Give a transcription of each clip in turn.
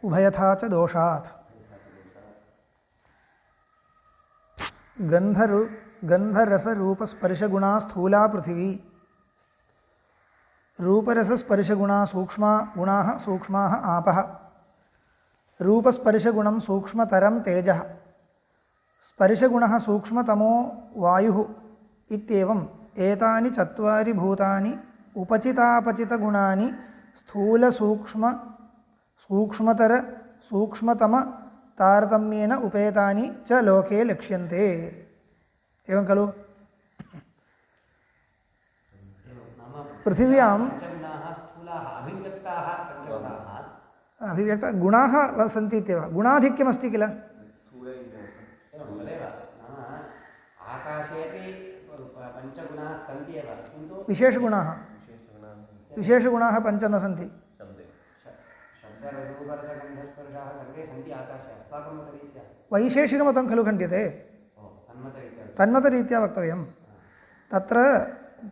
उभयथा च दोषात्। गन्धरसरूपस्पर्शगुणा स्थूला पृथिवी, रूपरसस्पर्शगुणा सूक्ष्मा गुणाः सूक्ष्माः आपः, रूपस्पर्शगुणं सूक्ष्मतरं तेजः, स्पर्शगुणः सूक्ष्मतमो वायुः इत्येवम् एतानि चत्वारि भूतानि उपचितापचितगुणानि स्थूलसूक्ष्म सूक्ष्मतर सूक्ष्मतम तारतम्येन उपेतानि च लोके लक्ष्यन्ते। एवं खलु? पृथिव्यां अभिव्यक्ताः गुणाः सन्ति इत्येव, गुणाधिक्यमस्ति किल? विशेषगुणाः विशेषगुणाः पञ्च न सन्ति। वैशेषिकमतं खलु खण्ड्यते, तन्मतरीत्या वक्तव्यं। तत्र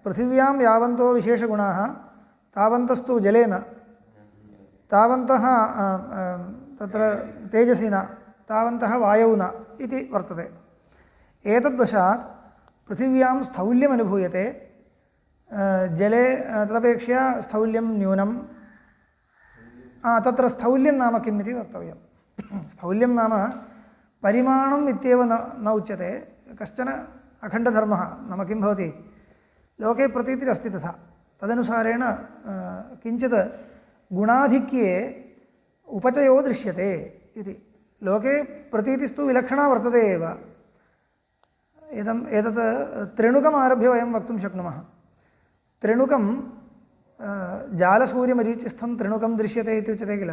पृथिव्यां यावन्तो विशेषगुणाः तावन्तस्तु जलेन, तावन्तः तत्र तेजसिना, तावन्तः वायौना इति वर्तते। एतद्वशात् पृथिव्यां स्थौल्यम् अनुभूयते, जले तदपेक्षया स्थौल्यं न्यूनं। तत्र स्थौल्यं नाम किम् इति वक्तव्यं। स्थौल्यं नाम परिमाणम् इत्येव न उच्यते, कश्चन अखण्डधर्मः। नाम किं भवति, लोके प्रतीतिरस्ति तथा, तदनुसारेण किञ्चित् गुणाधिक्ये उपचयो दृश्यते इति। लोके प्रतीतिस्तु विलक्षणा वर्तते एव। एतत् त्रिणुकमारभ्य वयं वक्तुं शक्नुमः। त्रिणुकं जालसूर्यमरीचिस्थं त्रिणुकं दृश्यते इति उच्यते किल?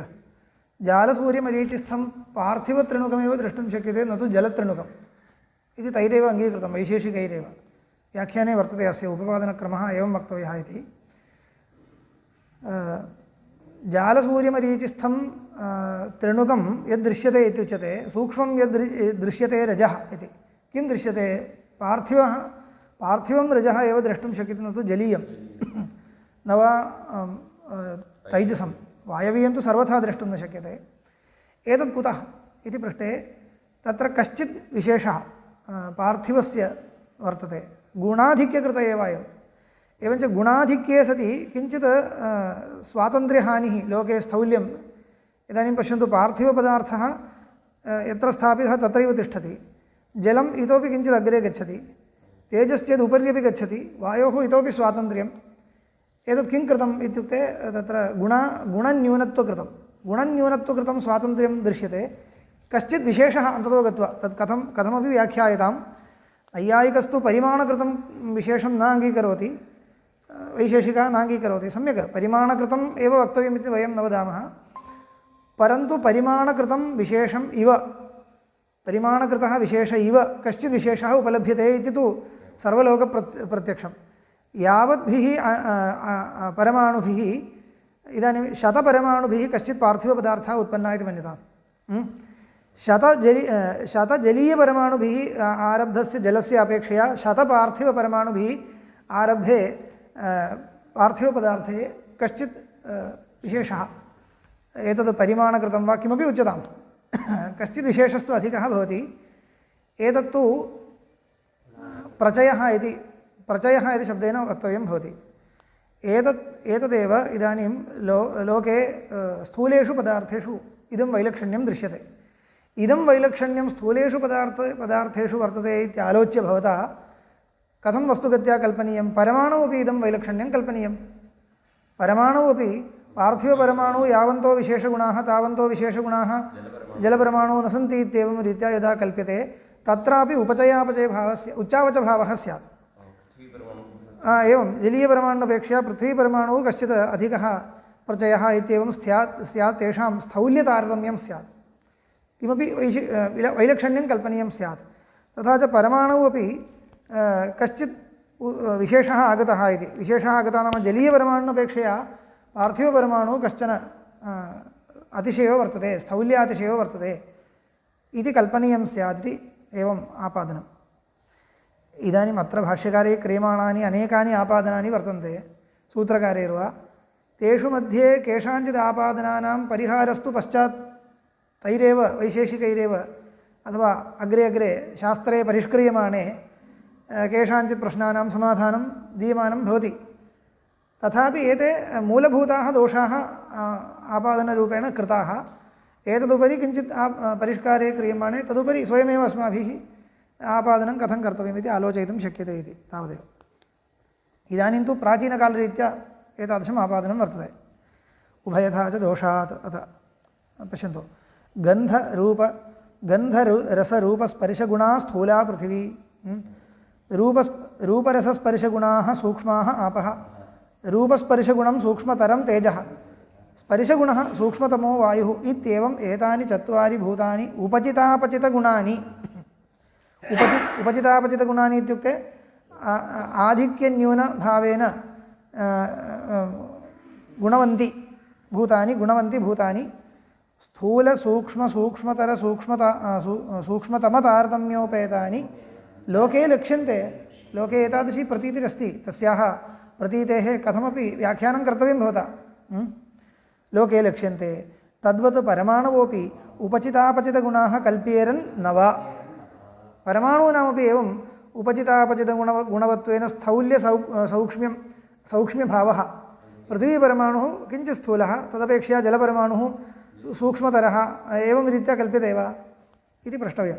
जालसूर्यमरीचिस्थं पार्थिवत्रिणुकमेव द्रष्टुं शक्यते, न तु जलत्रिणुकम् इति तैरेव अङ्गीकृतं, वैशेषिकैरेव। व्याख्याने वर्तते अस्य उपपादनक्रमः एवं वक्तव्यः इति। जालसूर्यमरीचिस्थं त्रिणुकं यद्दृश्यते इत्युच्यते, सूक्ष्मं यद् दृश्यते रजः इति। किं दृश्यते? पार्थिवं रजः एव द्रष्टुं शक्यते, न तु जलीयं न वा तैजसं। वायवीयं तु सर्वथा द्रष्टुं न शक्यते। एतत् कुतः इति पृष्टे तत्र कश्चित् विशेषः पार्थिवस्य वर्तते, गुणाधिक्यकृत एव अयम्। एवञ्च गुणाधिक्ये सति किञ्चित् स्वातन्त्र्यहानिः लोके स्थौल्यम्। इदानीं पश्यन्तु, पार्थिवपदार्थः यत्र स्थापितः तत्रैव तिष्ठति, जलम् इतोपि किञ्चित् अग्रे गच्छति, तेजश्चेत् उपर्यपि गच्छति, वायोः इतोपि स्वातन्त्र्यम्। एतत् किं कृतम् इत्युक्ते तत्र गुणन्यूनत्वकृतं स्वातन्त्र्यं दृश्यते। कश्चित् विशेषः अन्ततो गत्वा तत् कथमपि व्याख्यायताम्। नैयायिकस्तु परिमाणकृतं विशेषं न अङ्गीकरोति, वैशेषिकः न अङ्गीकरोति। सम्यक्, परिमाणकृतम् एव वक्तव्यम् इति वयं न वदामः, परन्तु परिमाणकृतं विशेषम् इव, परिमाणकृतः विशेष इव कश्चित् विशेषः उपलभ्यते इति तु सर्वलोकप्रत्यक्षं। यावद्भिः परमाणुभिः इदानीं शतपरमाणुभिः कश्चित् पार्थिवपदार्थः उत्पन्नः इति मन्यताम्। शतजलीयपरमाणुभिः आरब्धस्य जलस्य अपेक्षया शतपार्थिवपरमाणुभिः आरब्धे पार्थिवपदार्थे कश्चित् विशेषः, एतत् परिमाणकृतं वा किमपि उच्यताम्, कश्चित् विशेषस्तु अधिकः भवति। एतत्तु प्रचयः इति शब्देन वक्तव्यं भवति। एतदेव इदानीं लोके स्थूलेषु पदार्थेषु इदं वैलक्षण्यं दृश्यते। इदं वैलक्षण्यं स्थूलेषु पदार्थेषु वर्तते इत्यालोच्य भवता कथं वस्तुगत्या कल्पनीयं? परमाणु अपि इदं वैलक्षण्यं कल्पनीयं। परमाणु अपि पार्थिवपरमाणु यावन्तो विशेषगुणाः तावन्तो विशेषगुणाः जलपरमाणु न सन्ति इत्येवं रीत्या यदा कल्प्यते, तत्रापि उपचयापचयभावस्य उच्चावचभावः स्यात्। एवं जलीयपरमाणुपेक्षया पृथ्वीपरमाणुः कश्चित् अधिकः प्रचयः इत्येवं स्यात्, तेषां स्थौल्यतारतम्यं स्यात्, किमपि वैलक्षण्यं कल्पनीयं स्यात्। तथा च परमाणु अपि कश्चित् विशेषः आगतः इति, विशेषः आगतः नाम जलीयपरमाणुपेक्षया पार्थिवपरमाणुः कश्चन अतिशयो वर्तते, स्थौल्यातिशयो वर्तते इति कल्पनीयं स्यात् इति एवम् आपादनम्। इदानीम् अत्र भाष्यकारे क्रियमाणानि अनेकानि आपादनानि वर्तन्ते सूत्रकारेर्वा, तेषु मध्ये केषाञ्चित् आपादनानां परिहारस्तु पश्चात् तैरेव वैशेषिकैरेव अथवा अग्रे अग्रे शास्त्रे परिष्क्रियमाणे केषाञ्चित् प्रश्नानां समाधानं दीयमानं भवति। तथापि एते मूलभूताः दोषाः आपादनरूपेण कृताः। एतदुपरि किञ्चित् परिष्कारे क्रियमाणे तदुपरि स्वयमेव अस्माभिः आपादनं कथं कर्तव्यमिति आलोचयितुं शक्यते इति तावदेव। इदानीं तु प्राचीनकालरीत्या एतादृशम् आपादनं वर्तते। उभयथा च दोषात् अथ पश्यन्तु गन्धरसरूपस्पर्शगुणा स्थूला पृथिवी रूपरसस्पर्शगुणाः सूक्ष्माः आपः रूपस्पर्शगुणं सूक्ष्मतरं तेजः स्पर्शगुणः सूक्ष्मतमो वायुः इत्येवम् एतानि चत्वारि भूतानि उपचितापचितगुणानि उपचितापचितगुणानि इत्युक्ते आधिक्यन्यूनभावेन गुणवन्ति भूतानि स्थूलसूक्ष्मतरसूक्ष्मतमतारतम्योपेतानि लोके लक्ष्यन्ते। लोके एतादृशी प्रतीतिरस्ति, तस्याः प्रतीतेः कथमपि व्याख्यानं कर्तव्यं भवता। लोके लक्ष्यन्ते तद्वत् परमाणवोपि उपचितापचितगुणाः कल्प्येरन् न वा। परमाणूनामपि एवम् उपचितापचितगुणवत्वेन सौक्ष्म्यभावः। पृथिवीपरमाणुः किञ्चित् स्थूलः, तदपेक्षया जलपरमाणुः सूक्ष्मतरः, एवं रीत्या कल्प्यते वा इति प्रष्टव्यम्।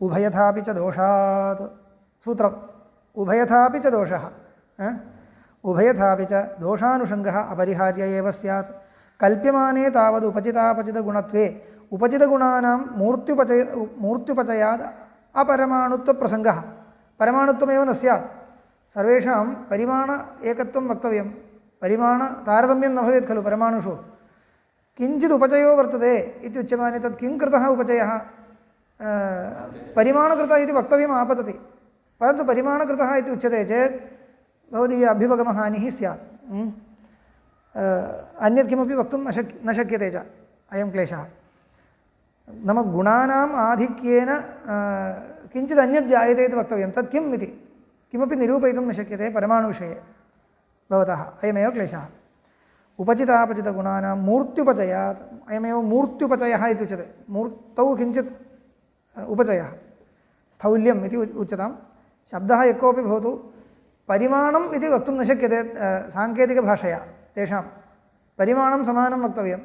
उभयथापि च दोषात् सूत्रम् उभयथापि च दोषः उभयथापि च दोषानुषङ्गः अपरिहार्य एव स्यात्। कल्प्यमाने तावद् उपचितापचितगुणत्वे उपचितगुणानां मूर्त्युपचयाद् अपरमाणुत्वप्रसङ्गः। परमाणुत्वमेव न स्यात्, सर्वेषां परिमाण एकत्वं वक्तव्यं। परिमाणतारतम्यं न भवेत् खलु परमाणुषु। किञ्चित् उपचयो वर्तते इत्युच्यमाने तत् किं कृतः उपचयः? परिमाणकृतः इति वक्तव्यम् आपतति, परन्तु परिमाणकृतः इति उच्यते चेत् भवदीय अभ्युपगमहानिः स्यात्। अन्यत् किमपि वक्तुं न शक्यते च, अयं क्लेशः। नाम गुणानाम् आधिक्येन किञ्चित् अन्यत् जायते इति वक्तव्यं, तत् किम् इति किमपि निरूपयितुं न शक्यते परमाणुविषये भवतः। अयमेव क्लेशः। उपचितापचितगुणानां मूर्त्युपचयात्, अयमेव मूर्त्युपचयः इति उच्यते। मूर्तौ किञ्चित् उपचयः, स्थौल्यम् इति उच्यतां। शब्दः यः कोऽपि भवतु, परिमाणम् इति वक्तुं न शक्यते साङ्केतिकभाषया। तेषां परिमाणं समानं वक्तव्यं।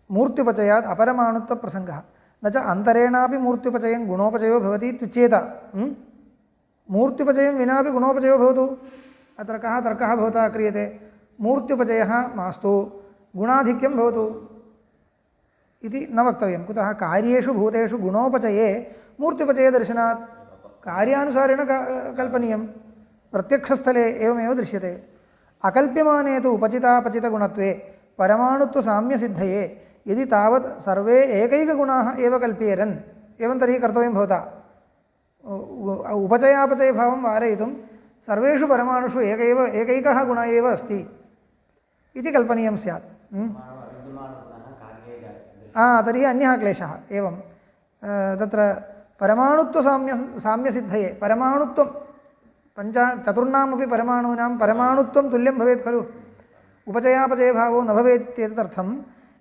मूर्त्युपचयात् अपरमाणुत्वप्रसङ्गः न च अन्तरेणापि मूर्त्युपचयं गुणोपचयो भवति इत्युच्येत। मूर्त्युपचयं विनापि गुणोपचयो भवतु, अत्र कः तर्कः भवता क्रियते? मूर्त्युपचयः मास्तु, गुणाधिक्यं भवतु इति न वक्तव्यं। कुतः? कार्येषु भूतेषु गुणोपचये मूर्त्युपचयदर्शनात् कार्यानुसारेण कल्पनीयं। प्रत्यक्षस्थले एवमेव दृश्यते। अकल्प्यमाने तु उपचितापचितगुणत्वे परमाणुत्वसाम्यसिद्धये यदि तावत् सर्वे एकैकगुणाः एव कल्प्येरन्, एवं तर्हि कर्तव्यं भवता। उपचयापचयभावं वारयितुं सर्वेषु परमाणुषु एकैकः गुणः एव अस्ति इति कल्पनीयं स्यात्। तर्हि अन्यः क्लेशः एवं तत्र परमाणुत्वसाम्यसिद्धये परमाणुत्वं चतुर्णामपि परमाणूनां परमाणुत्वं तुल्यं भवेत् खलु। उपचयापचयभावो न भवेत् इत्येतदर्थम्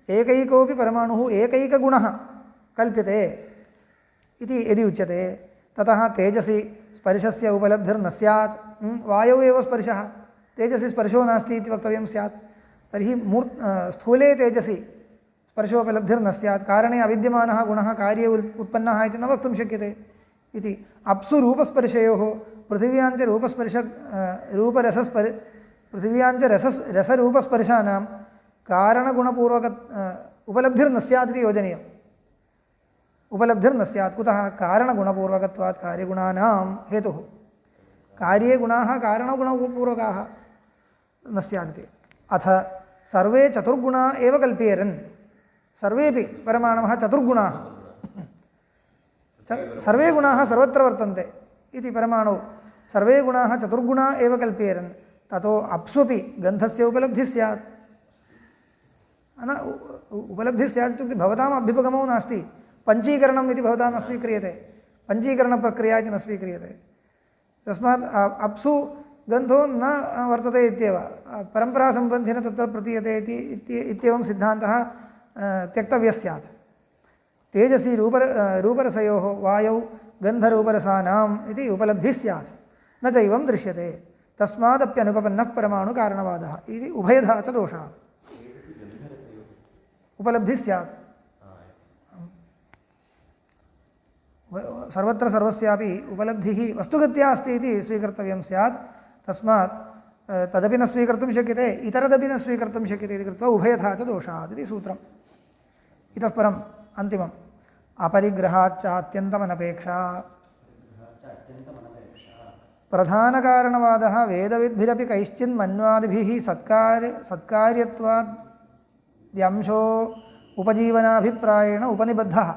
एकैकोऽपि परमाणुः एकैकगुणः कल्प्यते इति यदि उच्यते, ततः तेजसि स्पर्शस्य उपलब्धिर्न स्यात्। वायौ एव स्पर्शः, तेजसि स्पर्शो नास्ति इति वक्तव्यं स्यात्। तर्हि स्थूले तेजसि स्पर्शोपलब्धिर्न स्यात्, कारणे अविद्यमानः गुणः कार्ये उत्पन्नः इति न वक्तुं शक्यते इति। अप्सु रूपस्पर्शयोः पृथिव्याञ्च पृथिव्याञ्च रसरूपस्पर्शानां कारणगुणपूर्वक उपलब्धिर्न स्यात् इति योजनीयम्। उपलब्धिर्न स्यात्, कुतः? कारणगुणपूर्वकत्वात् कार्यगुणानां हेतुः। कार्ये गुणाः कारणगुणपूर्वकाः न स्यात् इति। अथ सर्वे चतुर्गुणा एव कल्प्येरन्। सर्वेपि परमाणवः चतुर्गुणाः, सर्वे गुणाः सर्वत्र वर्तन्ते इति परमाणौ सर्वे गुणाः चतुर्गुणा एव कल्प्येरन्। ततो अप्स्वपि गन्धस्य उपलब्धिः स्यात्। उपलब्धिः स्यात् इत्युक्ते भवताम् अभ्युपगमो नास्ति, पञ्चीकरणम् इति भवता न स्वीक्रियते, पञ्चीकरणप्रक्रिया इति न स्वीक्रियते। तस्मात् अप्सु गन्धो न वर्तते इत्येव परम्परासम्बन्धेन तत्र प्रतीयते इत्येवं सिद्धान्तः त्यक्तव्यः स्यात् तेजसी रूपरसयोः वायौ गन्धरूपरसानाम् इति उपलब्धिः स्यात् न चैवं दृश्यते तस्मादप्यनुपपन्नः परमाणुकारणवादः इति उभयधा च दोषात् उपलब्धिः स्यात् सर्वत्र सर्वस्यापि उपलब्धिः वस्तुगत्या अस्ति इति स्वीकर्तव्यं स्यात् तस्मात् तदपि न स्वीकर्तुं शक्यते इतरदपि न स्वीकर्तुं शक्यते इति कृत्वा उभयथा च दोषात् इति सूत्रम् इतः परम् अन्तिमम् अपरिग्रहाच्चात्यन्तमनपेक्षा प्रधानकारणवादः वेदविद्भिरपि कैश्चिन्मन्वादिभिः सत्कार्यत्वाद्यंशो उपजीवनाभिप्रायेण उपनिबद्धः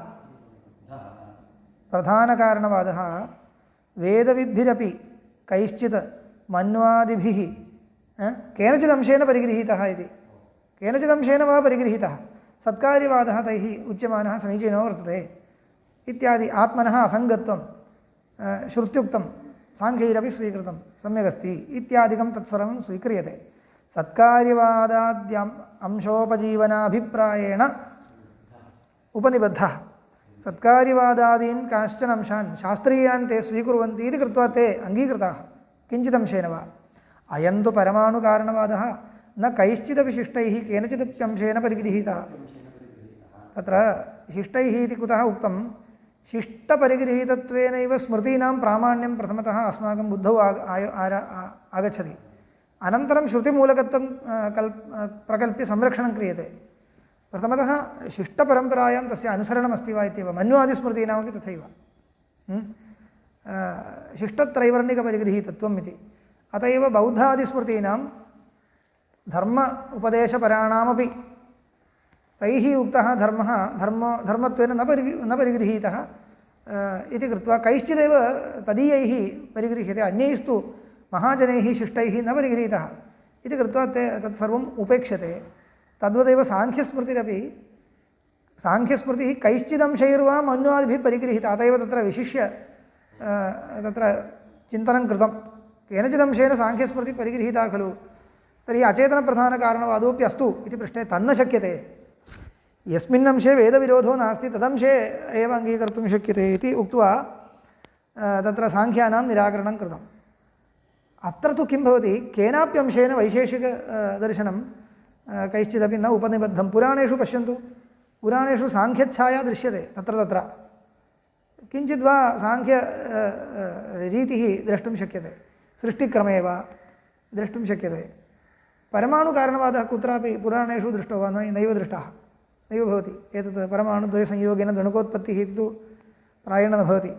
प्रधानकारणवादः वेदविद्भिरपि कैश्चित् मन्वादिभिः केनचिदंशेन परिगृहीतः इति केनचिदंशेन वा परिगृहीतः सत्कार्यवादः तैः उच्यमानः समीचीनो वर्तते इत्यादि आत्मनः असङ्गत्वं श्रुत्युक्तं साङ्ख्यैरपि स्वीकृतं सम्यगस्ति इत्यादिकं तत्सर्वं स्वीक्रियते सत्कार्यवादाद्यम् अंशोपजीवनाभिप्रायेण उपनिबद्धः सत्कार्यवादादीन् कांश्चन अंशान् शास्त्रीयान् ते स्वीकुर्वन्ति इति कृत्वा ते अङ्गीकृताः किञ्चिदंशेन वा अयं तु परमाणुकारणवादः न कैश्चिदपि शिष्टैः केनचिदप्यंशेन परिगृहीतः तत्र शिष्टैः इति कुतः उक्तं शिष्टपरिगृहीतत्वेनैव स्मृतीनां प्रामाण्यं प्रथमतः अस्माकं बुद्धौ आगच्छति अनन्तरं श्रुतिमूलकत्वं प्रकल्प्य संरक्षणं क्रियते प्रथमतः शिष्टपरम्परायां तस्य अनुसरणमस्ति वा इत्येव मन्वादिस्मृतीनामपि तथैव शिष्टत्रैवर्णिकपरिगृहीतत्वम् इति अत एव बौद्धादिस्मृतीनां धर्म उपदेशपराणामपि तैः उक्तः धर्मः धर्मत्वेन न परिगृहीतः इति कृत्वा कैश्चिदेव तदीयैः परिगृह्यते अन्यैस्तु महाजनैः शिष्टैः न परिगृहीतः इति कृत्वा ते तत्सर्वम् उपेक्ष्यते तद्वदेव साङ्ख्यस्मृतिरपि साङ्ख्यस्मृतिः कैश्चिदंशैर्वा मन्वादिभिः परिगृहीता अत एव तत्र विशिष्य तत्र चिन्तनं कृतं केनचिदंशेन साङ्ख्यस्मृतिः परिगृहीता खलु तर्हि अचेतनप्रधानकारणवादोऽपि अस्तु इति पृष्टे तन्न शक्यते यस्मिन् अंशे वेदविरोधो नास्ति तदंशे एव अङ्गीकर्तुं शक्यते इति उक्त्वा तत्र साङ्ख्यानां निराकरणं कृतम् अत्र तु किं भवति केनापि अंशेन वैशेषिकदर्शनं कैश्चिदपि न उपनिबद्धं पुराणेषु पश्यन्तु पुराणेषु साङ्ख्यच्छाया दृश्यते तत्र किञ्चिद्वा साङ्ख्य रीतिः द्रष्टुं शक्यते सृष्टिक्रमे वा द्रष्टुं शक्यते परमाणुकारणवादः कुत्रापि पुराणेषु दृष्टो वा नैव दृष्टः नैव भवति एतत् परमाणुद्वयसंयोगेन द्वणुकोत्पत्तिः इति तु प्रायेण न भवति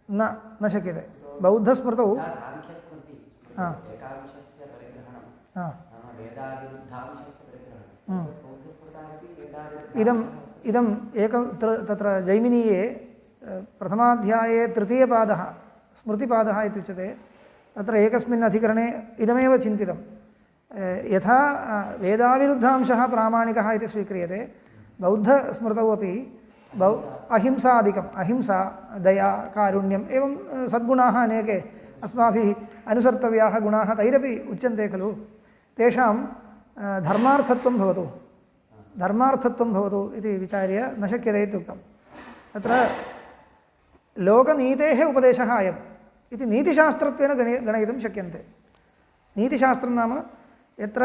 न शक्यते बौद्धस्मृतौ इदम् एकं तत्र जैमिनीये प्रथमाध्याये तृतीयपादः स्मृतिपादः इत्युच्यते तत्र एकस्मिन् अधिकरणे इदमेव चिन्तितं यथा वेदाविरुद्धांशः प्रामाणिकः इति स्वीक्रियते बौद्धस्मृतौ अपि अहिंसादिकम् अहिंसा दया कारुण्यम् एवं सद्गुणाः अनेके अस्माभिः अनुसर्तव्याः गुणाः तैरपि उच्यन्ते खलु तेषां धर्मार्थत्वं भवतु इति विचार्य न शक्यते इत्युक्तं तत्र लोकनीतेः उपदेशः अयम् इति नीतिशास्त्रत्वेन गणयितुं शक्यन्ते नीतिशास्त्रं नाम यत्र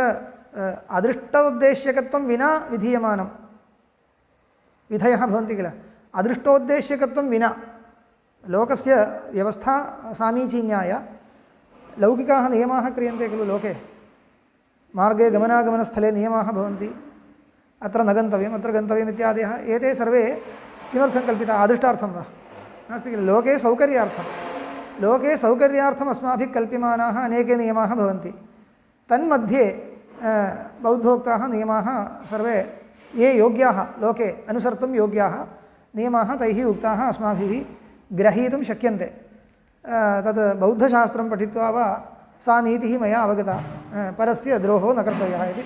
अदृष्टोद्देश्यकत्वं विना विधीयमानं विधयः भवन्ति किल अदृष्टोद्देश्यकत्वं विना लोकस्य व्यवस्था सामीचीन्याय लौकिकाः नियमाः क्रियन्ते खलु लोके मार्गे गमनागमनस्थले नियमाः भवन्ति अत्र न गन्तव्यम् अत्र गन्तव्यम् इत्यादयः एते सर्वे किमर्थं कल्पिताः अदृष्टार्थं वा नास्ति किल लोके सौकर्यार्थम् अस्माभिः कल्प्यमानाः अनेके नियमाः भवन्ति तन्मध्ये बौद्धोक्ताः नियमाः सर्वे ये योग्याः लोके अनुसर्तुं योग्याः नियमाः तैः उक्ताः अस्माभिः ग्रहीतुं शक्यन्ते तत् बौद्धशास्त्रं पठित्वा वा सा नीतिः मया अवगता परस्य द्रोहो न कर्तव्यः इति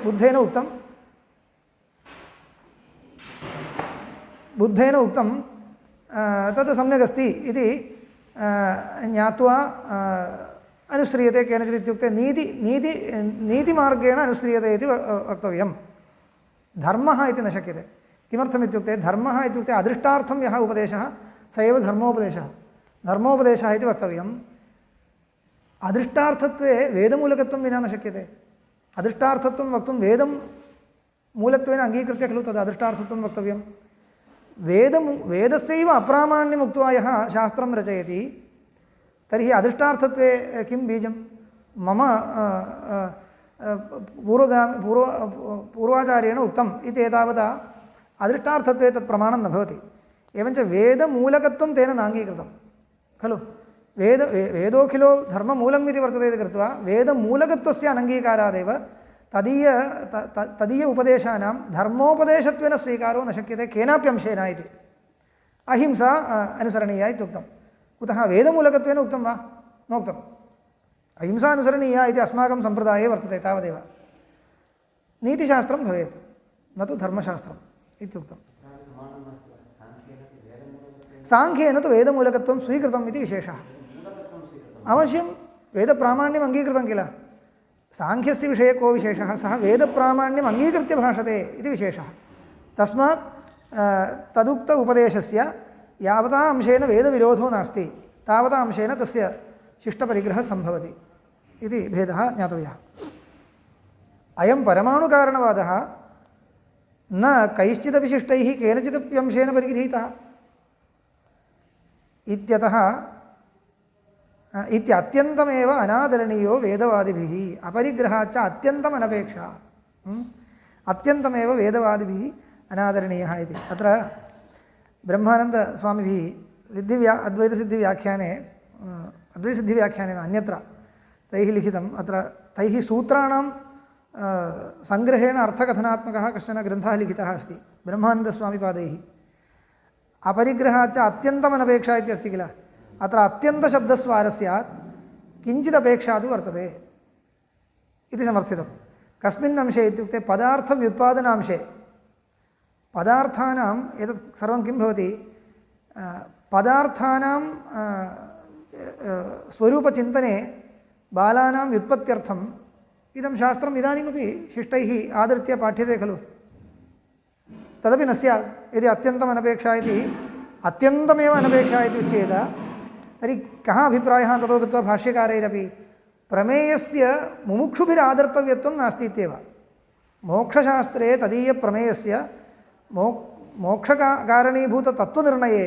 बुद्धेन उक्तं बुद्धेन उक्तं तत् सम्यगस्ति इति ज्ञात्वा अनुस्रियते केनचित् इत्युक्ते नीतिमार्गेण अनुस्रियते इति वक्तव्यं। धर्मः इति न शक्यते। किमर्थम् इत्युक्ते धर्मः इत्युक्ते अदृष्टार्थं यः उपदेशः स एव धर्मोपदेशः। धर्मोपदेशः इति वक्तव्यम्। अदृष्टार्थत्वे वेदमूलकत्वं विना न शक्यते। अदृष्टार्थत्वं वक्तुं वेदं मूलत्वेन अङ्गीकृत्य खलु तद् अदृष्टार्थत्वं वक्तव्यं। वेदस्यैव अप्रामाण्यम् उक्त्वा यः शास्त्रं रचयति तर्हि अदृष्टार्थत्वे किं बीजं? मम पूर्वाचार्येण उक्तम् इति एतावता अदृष्टार्थत्वे तत् प्रमाणं न भवति। एवञ्च वेदमूलकत्वं तेन नाङ्गीकृतं खलु। वेदोऽखिलो धर्ममूलम् इति वर्तते इति कृत्वा वेदमूलकत्वस्य अनङ्गीकारादेव तदीय उपदेशानां धर्मोपदेशत्वेन स्वीकारो न शक्यते केनापि अंशेन इति। अहिंसा अनुसरणीया इत्युक्तं। कुतः? वेदमूलकत्वेन उक्तं वा? नोक्तम्। अहिंसा अनुसरणीया इति अस्माकं सम्प्रदाये वर्तते तावदेव। नीतिशास्त्रं भवेत् न तु धर्मशास्त्रम् इत्युक्तं। साङ्ख्येन तु वेदमूलकत्वं स्वीकृतम् इति विशेषः। अवश्यं वेदप्रामाण्यम् अङ्गीकृतं किल। साङ्ख्यस्य विषये को विशेषः? सः वेदप्रामाण्यम् अङ्गीकृत्य भाषते इति विशेषः। तस्मात् तदुक्त उपदेशस्य यावता अंशेन वेदविरोधो नास्ति तावता अंशेन तस्य शिष्टपरिग्रहः सम्भवति इति भेदः ज्ञातव्यः। अयं परमाणुकारणवादः न कैश्चिदपि शिष्टैः केनचिदपि अंशेन परिगृहीतः इत्यतः इत्यत्यन्तमेव अनादरणीयो वेदवादिभिः अपरिग्रहाच्च अत्यन्तम् अनपेक्षा। अत्यन्तमेव वेदवादिभिः अनादरणीयः इति। अत्र ब्रह्मानन्दस्वामिभिः अद्वैतसिद्धिव्याख्याने अद्वैतसिद्धिव्याख्यानेन अन्यत्र तैः लिखितम्। अत्र तैः सूत्राणां सङ्ग्रहेण अर्थकथनात्मकः कश्चन ग्रन्थः लिखितः अस्ति ब्रह्मानन्दस्वामिपादैः। अपरिग्रहाच्च अत्यन्तमनपेक्षा इति अस्ति किल। अत्र अत्यन्तशब्दस्वारः स्यात् किञ्चिदपेक्षा तु वर्तते इति समर्थितं। कस्मिन् अंशे इत्युक्ते पदार्थव्युत्पादनांशे। पदार्थानाम् एतत् सर्वं किं भवति? पदार्थानां स्वरूपचिन्तने बालानां व्युत्पत्त्यर्थम् इदं शास्त्रम् इदानीमपि शिष्टैः आदृत्य पाठ्यते खलु। तदपि न स्यात् यदि अत्यन्तम् अनपेक्षा इति अत्यन्तमेव अनपेक्षा इति उच्येत तर्हि कः अभिप्रायः ततो गत्वा भाष्यकारैरपि प्रमेयस्य मुमुक्षुभिरादर्तव्यत्वं नास्ति इत्येव। मोक्षशास्त्रे तदीयप्रमेयस्य मोक्षकारणीभूततत्त्वनिर्णये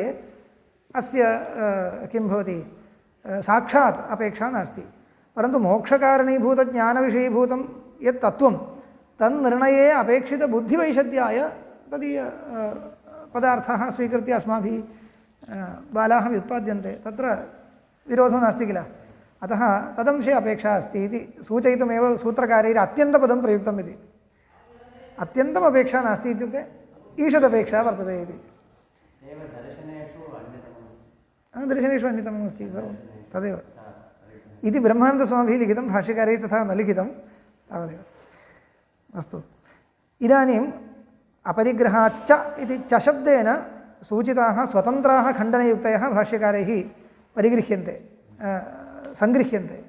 अस्य किं भवति? साक्षात् अपेक्षा नास्ति। परन्तु मोक्षकारणीभूतज्ञानविषयीभूतं यत् तत्त्वं तन्निर्णये अपेक्षितबुद्धिवैशद्याय तदीय पदार्थाः स्वीकृत्य अस्माभिः बालाः व्युत्पाद्यन्ते। तत्र विरोधो नास्ति किल। अतः तदंशे अपेक्षा अस्ति इति सूचयितुमेव सूत्रकारैः अत्यन्तपदं प्रयुक्तम् इति। अत्यन्तम् अपेक्षा नास्ति इत्युक्ते ईषदपेक्षा वर्तते इति। दर्शनेषु अन्यतमम् अस्ति सर्वं तदेव इति ब्रह्मानन्दस्वामिभिः लिखितं। भाष्यकारैः तथा न लिखितं तावदेव। अस्तु, इदानीम् अपरिग्रहाच्च इति च शब्देन सूचिताः स्वतन्त्राः खण्डनयुक्तयः भाष्यकारैः परिगृह्यन्ते सङ्गृह्यन्ते।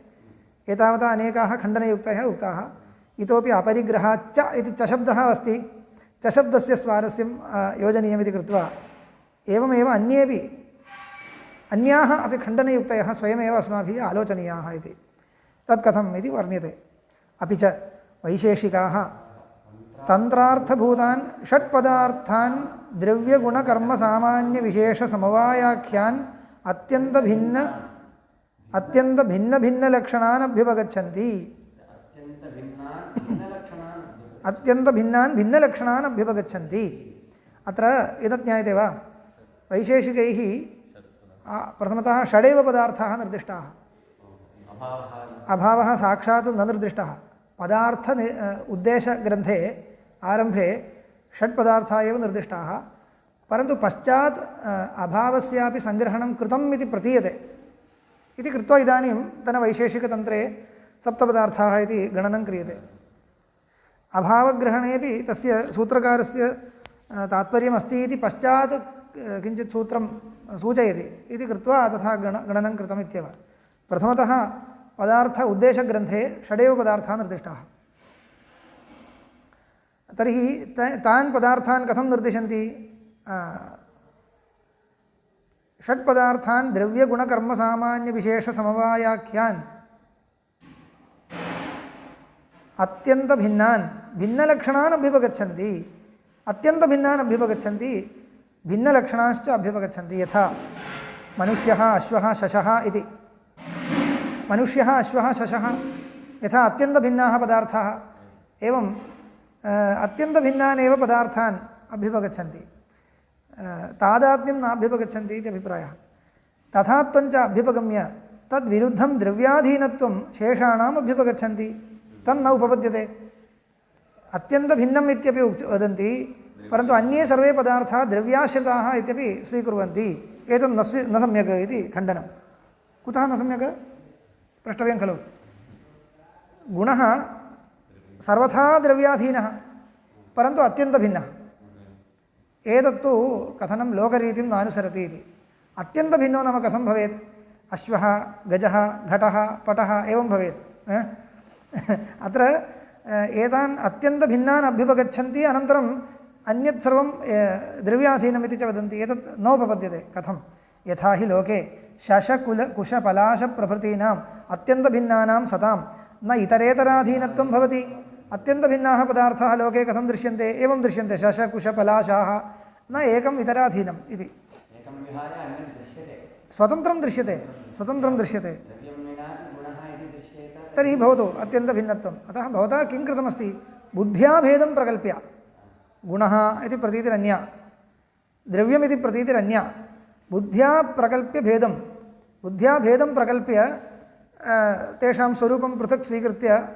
एतावता अनेकाः खण्डनयुक्तयः उक्ताः। इतोपि अपरिग्रहाच्च इति च शब्दः अस्ति। च शब्दस्य स्वारस्यं योजनीयमिति कृत्वा एवमेव अन्याः अपि खण्डनयुक्तयः स्वयमेव अस्माभिः आलोचनीयाः इति। तत्कथम् इति वर्ण्यते। अपि च वैशेषिकाः तन्त्रार्थभूतान् षट्पदार्थान् द्रव्यगुणकर्मसामान्यविशेषसमवायाख्यान् अत्यन्तभिन्नभिन्नलक्षणान् अभ्युपगच्छन्ति। अत्यन्तभिन्नान् भिन्नलक्षणान् अभ्युपगच्छन्ति। अत्र एतत् ज्ञायते वा? वैशेषिकैः प्रथमतः षडेव पदार्थाः निर्दिष्टाः। अभावः साक्षात् न निर्दिष्टः। पदार्थ उद्देशग्रन्थे आरम्भे षट्पदार्थाः एव निर्दिष्टाः। परन्तु पश्चात् अभावस्यापि सङ्ग्रहणं कृतम् इति प्रतीयते। इति कृत्वा इदानीन्तनवैशेषिकतन्त्रे सप्तपदार्थाः इति गणनं क्रियते। अभावग्रहणेपि तस्य सूत्रकारस्य तात्पर्यमस्ति इति पश्चात् किञ्चित् सूत्रं सूचयति इति कृत्वा तथा गणनं कृतमित्येव। प्रथमतः पदार्थ उद्देशग्रन्थे षडेव पदार्थाः निर्दिष्टाः। तर्हि तान् पदार्थान् कथं निर्दिशन्ति? षट्पदार्थान् द्रव्यगुणकर्मसामान्यविशेषसमवायाख्यान् अत्यन्तभिन्नान् भिन्नलक्षणान् अभ्युपगच्छन्ति। अत्यन्तभिन्नान् अभ्युपगच्छन्ति, भिन्नलक्षणाश्च अभ्युपगच्छन्ति। यथा मनुष्यः अश्वः शशः इति। मनुष्यः अश्वः शशः यथा अत्यन्तभिन्नाः पदार्थाः, एवं अत्यन्तभिन्नान् एव पदार्थान् अभ्युपगच्छन्ति, तादात्म्यं नाभ्युपगच्छन्ति इति अभिप्रायः। तथात्वञ्च अभ्युपगम्य तद्विरुद्धं द्रव्याधीनत्वं शेषाणाम् अभ्युपगच्छन्ति, तन्न उपपद्यते। अत्यन्तभिन्नम् इत्यपि वदन्ति, परन्तु अन्ये सर्वे पदार्थाः द्रव्याश्रिताः इत्यपि स्वीकुर्वन्ति। एतत् न सम्यक् इति खण्डनं। कुतः न सम्यक् प्रष्टव्यं खलु? गुणः सर्वथा द्रव्याधीनः, परन्तु अत्यन्तभिन्नः। एतत्तु कथनं लोकरीतिं नानुसरति इति। अत्यन्तभिन्नो नाम कथं भवेत्? अश्वः, गजः, घटः, पटः एवं भवेत्। अत्र एतान् अत्यन्तभिन्नान् अभ्युपगच्छन्ति, अनन्तरम् अन्यत् सर्वं द्रव्याधीनमिति च वदन्ति। एतत् नोपपद्यते। कथं? यथा हि लोके शशकुलकुशपलाशप्रभृतीनाम् अत्यन्तभिन्नानां सतां न इतरेतराधीनत्वं भवति। अत्यन्तभिन्नाः पदार्थाः लोके कथं दृश्यन्ते? एवं दृश्यन्ते, शशकुशपलाशाः, न एकम् इतराधीनम् इति। स्वतन्त्रं दृश्यते, स्वतन्त्रं दृश्यते। तर्हि भवतु अत्यन्तभिन्नत्वम्। अतः भवता किं कृतमस्ति? बुद्ध्या भेदं प्रकल्प्य, गुणः इति प्रतीतिरन्या, द्रव्यमिति प्रतीतिरन्या, बुद्ध्या प्रकल्प्य भेदं, बुद्ध्या भेदं प्रकल्प्य तेषां स्वरूपं पृथक् स्वीकृत्य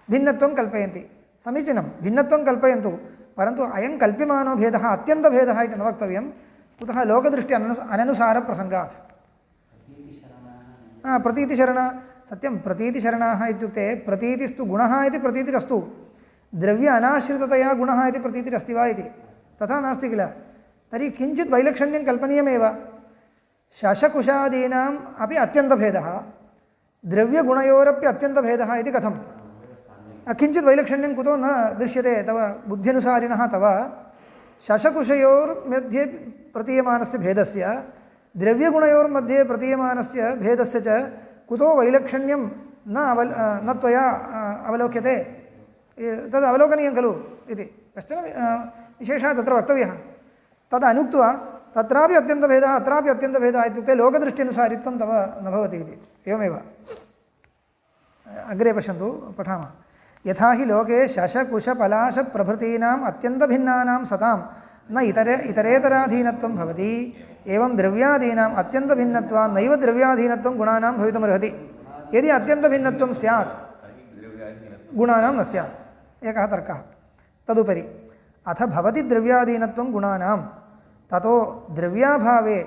भिन्नत्वं कल्पयन्ति। समीचीनं, भिन्नत्वं कल्पयन्तु, परन्तु अयं कल्प्यमानो भेदः अत्यन्तभेदः इति न वक्तव्यं। कुतः? लोकदृष्टि अननुसारप्रसङ्गात्। प्रतीतिशरण, सत्यं, प्रतीतिशरणाः इत्युक्ते प्रतीतिस्तु गुणः इति प्रतीतिरस्तु, द्रव्य अनाश्रिततया गुणः इति प्रतीतिरस्ति वा इति तथा नास्ति किल। तर्हि किञ्चित् वैलक्षण्यं कल्पनीयमेव। शशकुशादीनाम् अपि अत्यन्तभेदः, द्रव्यगुणयोरपि अत्यन्तभेदः इति कथं? किञ्चित् वैलक्षण्यं कुतो न दृश्यते तव बुद्ध्यनुसारिणः? तव शशकुशयोर्मध्ये प्रतीयमानस्य भेदस्य, द्रव्यगुणयोर्मध्ये प्रतीयमानस्य भेदस्य च कुतो वैलक्षण्यं न त्वया अवलोक्यते? तद् अवलोकनीयं खलु इति कश्चन विशेषः तत्र वक्तव्यः। तदनुक्त्वा तत्रापि अत्यन्तभेदः अत्रापि अत्यन्तभेदः इत्युक्ते लोकदृष्ट्यनुसारित्वं तव न भवति इति। एवमेव अग्रे पश्यन्तु, पठामः। यथा हि लोके शशकुशपलाशप्रभृतीनाम् अत्यन्तभिन्नानां सतां न इतरेतराधीनत्वं भवति, एवं द्रव्यादीनाम् अत्यन्तभिन्नत्वान् नैव द्रव्याधीनत्वं गुणानां भवितुमर्हति। यदि अत्यन्तभिन्नत्वं स्यात् गुणानां न स्यात्। एकः तर्कः। तदुपरि अथ भवति द्रव्याधीनत्वं गुणानां, ततो द्रव्यभावे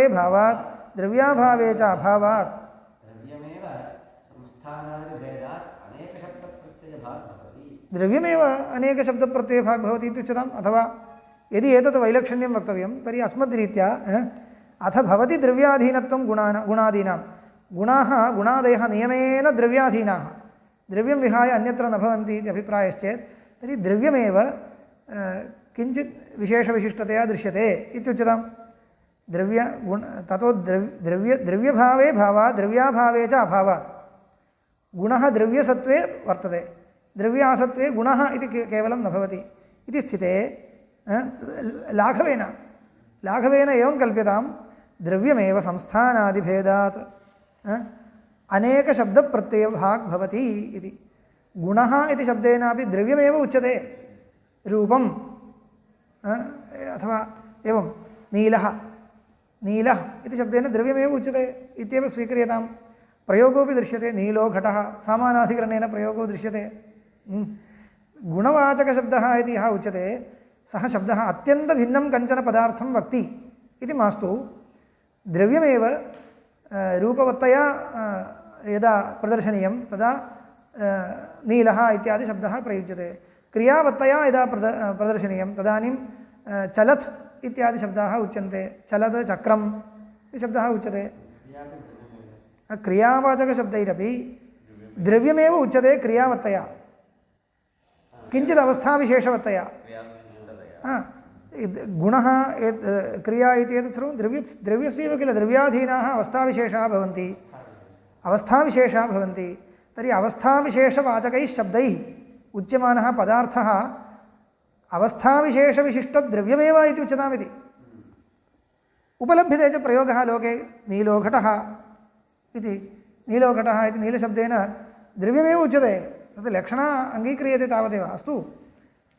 भावात् द्रव्याभावे च अभावात् द्रव्यमेव अनेकशब्दप्रत्ययभाग् भवति इत्युच्यताम्। अथवा यदि एतत् वैलक्षण्यं वक्तव्यं तर्हि अस्मद्रीत्या अथ भवति द्रव्याधीनत्वं गुणादीनां। गुणाः गुणादयः नियमेन द्रव्याधीनाः, द्रव्यं विहाय अन्यत्र न भवन्ति इति अभिप्रायश्चेत् तर्हि द्रव्यमेव किञ्चित् विशेषविशिष्टतया दृश्यते इत्युच्यताम्। ततो द्रव्यभावे भावात् द्रव्याभावे च अभावात्। गुणः द्रव्यसत्त्वे वर्तते, द्रव्यासत्त्वे गुणः इति केवलं न भवति इति स्थिते लाघवेन एवं कल्प्यतां, द्रव्यमेव संस्थानादिभेदात् अनेकशब्दप्रत्ययभाग् भवति इति। गुणः इति शब्देनापि द्रव्यमेव उच्यते। रूपम् अथवा एवं नीलः इति शब्देन द्रव्यमेव उच्यते इत्येव स्वीक्रियतां। प्रयोगोऽपि दृश्यते, नीलो घटः, सामानाधिकरणेन प्रयोगो दृश्यते। गुणवाचकशब्दः इति यः उच्यते सः शब्दः अत्यन्तभिन्नं कञ्चन पदार्थं वक्ति इति मास्तु, द्रव्यमेव रूपवत्तया यदा प्रदर्शनीयं तदा नीलः इत्यादि शब्दः प्रयुज्यते। क्रियावत्तया यदा प्रदर्शनीयं तदानीं चलत् इत्यादि शब्दाः उच्यन्ते। चलत् चक्रम् इति शब्दः उच्यते। क्रियावाचकशब्दैरपि द्रव्यमेव उच्यते क्रियावत्तया, किञ्चित् अवस्थाविशेषवत्तया। गुणः क्रिया इति एतत् सर्वं द्रव्यस्यैव किल, द्रव्याधीनाः अवस्थाविशेषाः भवन्ति, अवस्थाविशेषाः भवन्ति। तर्हि अवस्थाविशेषवाचकैः शब्दैः उच्यमानः पदार्थः अवस्थाविशेषविशिष्टद्रव्यमेव इति उच्यतामिति। उपलभ्यते च प्रयोगः लोके नीलोघटः इति। नीलोघटः इति नीलशब्देन द्रव्यमेव उच्यते, तत् लक्षणा अङ्गीक्रियते तावदेव। अस्तु,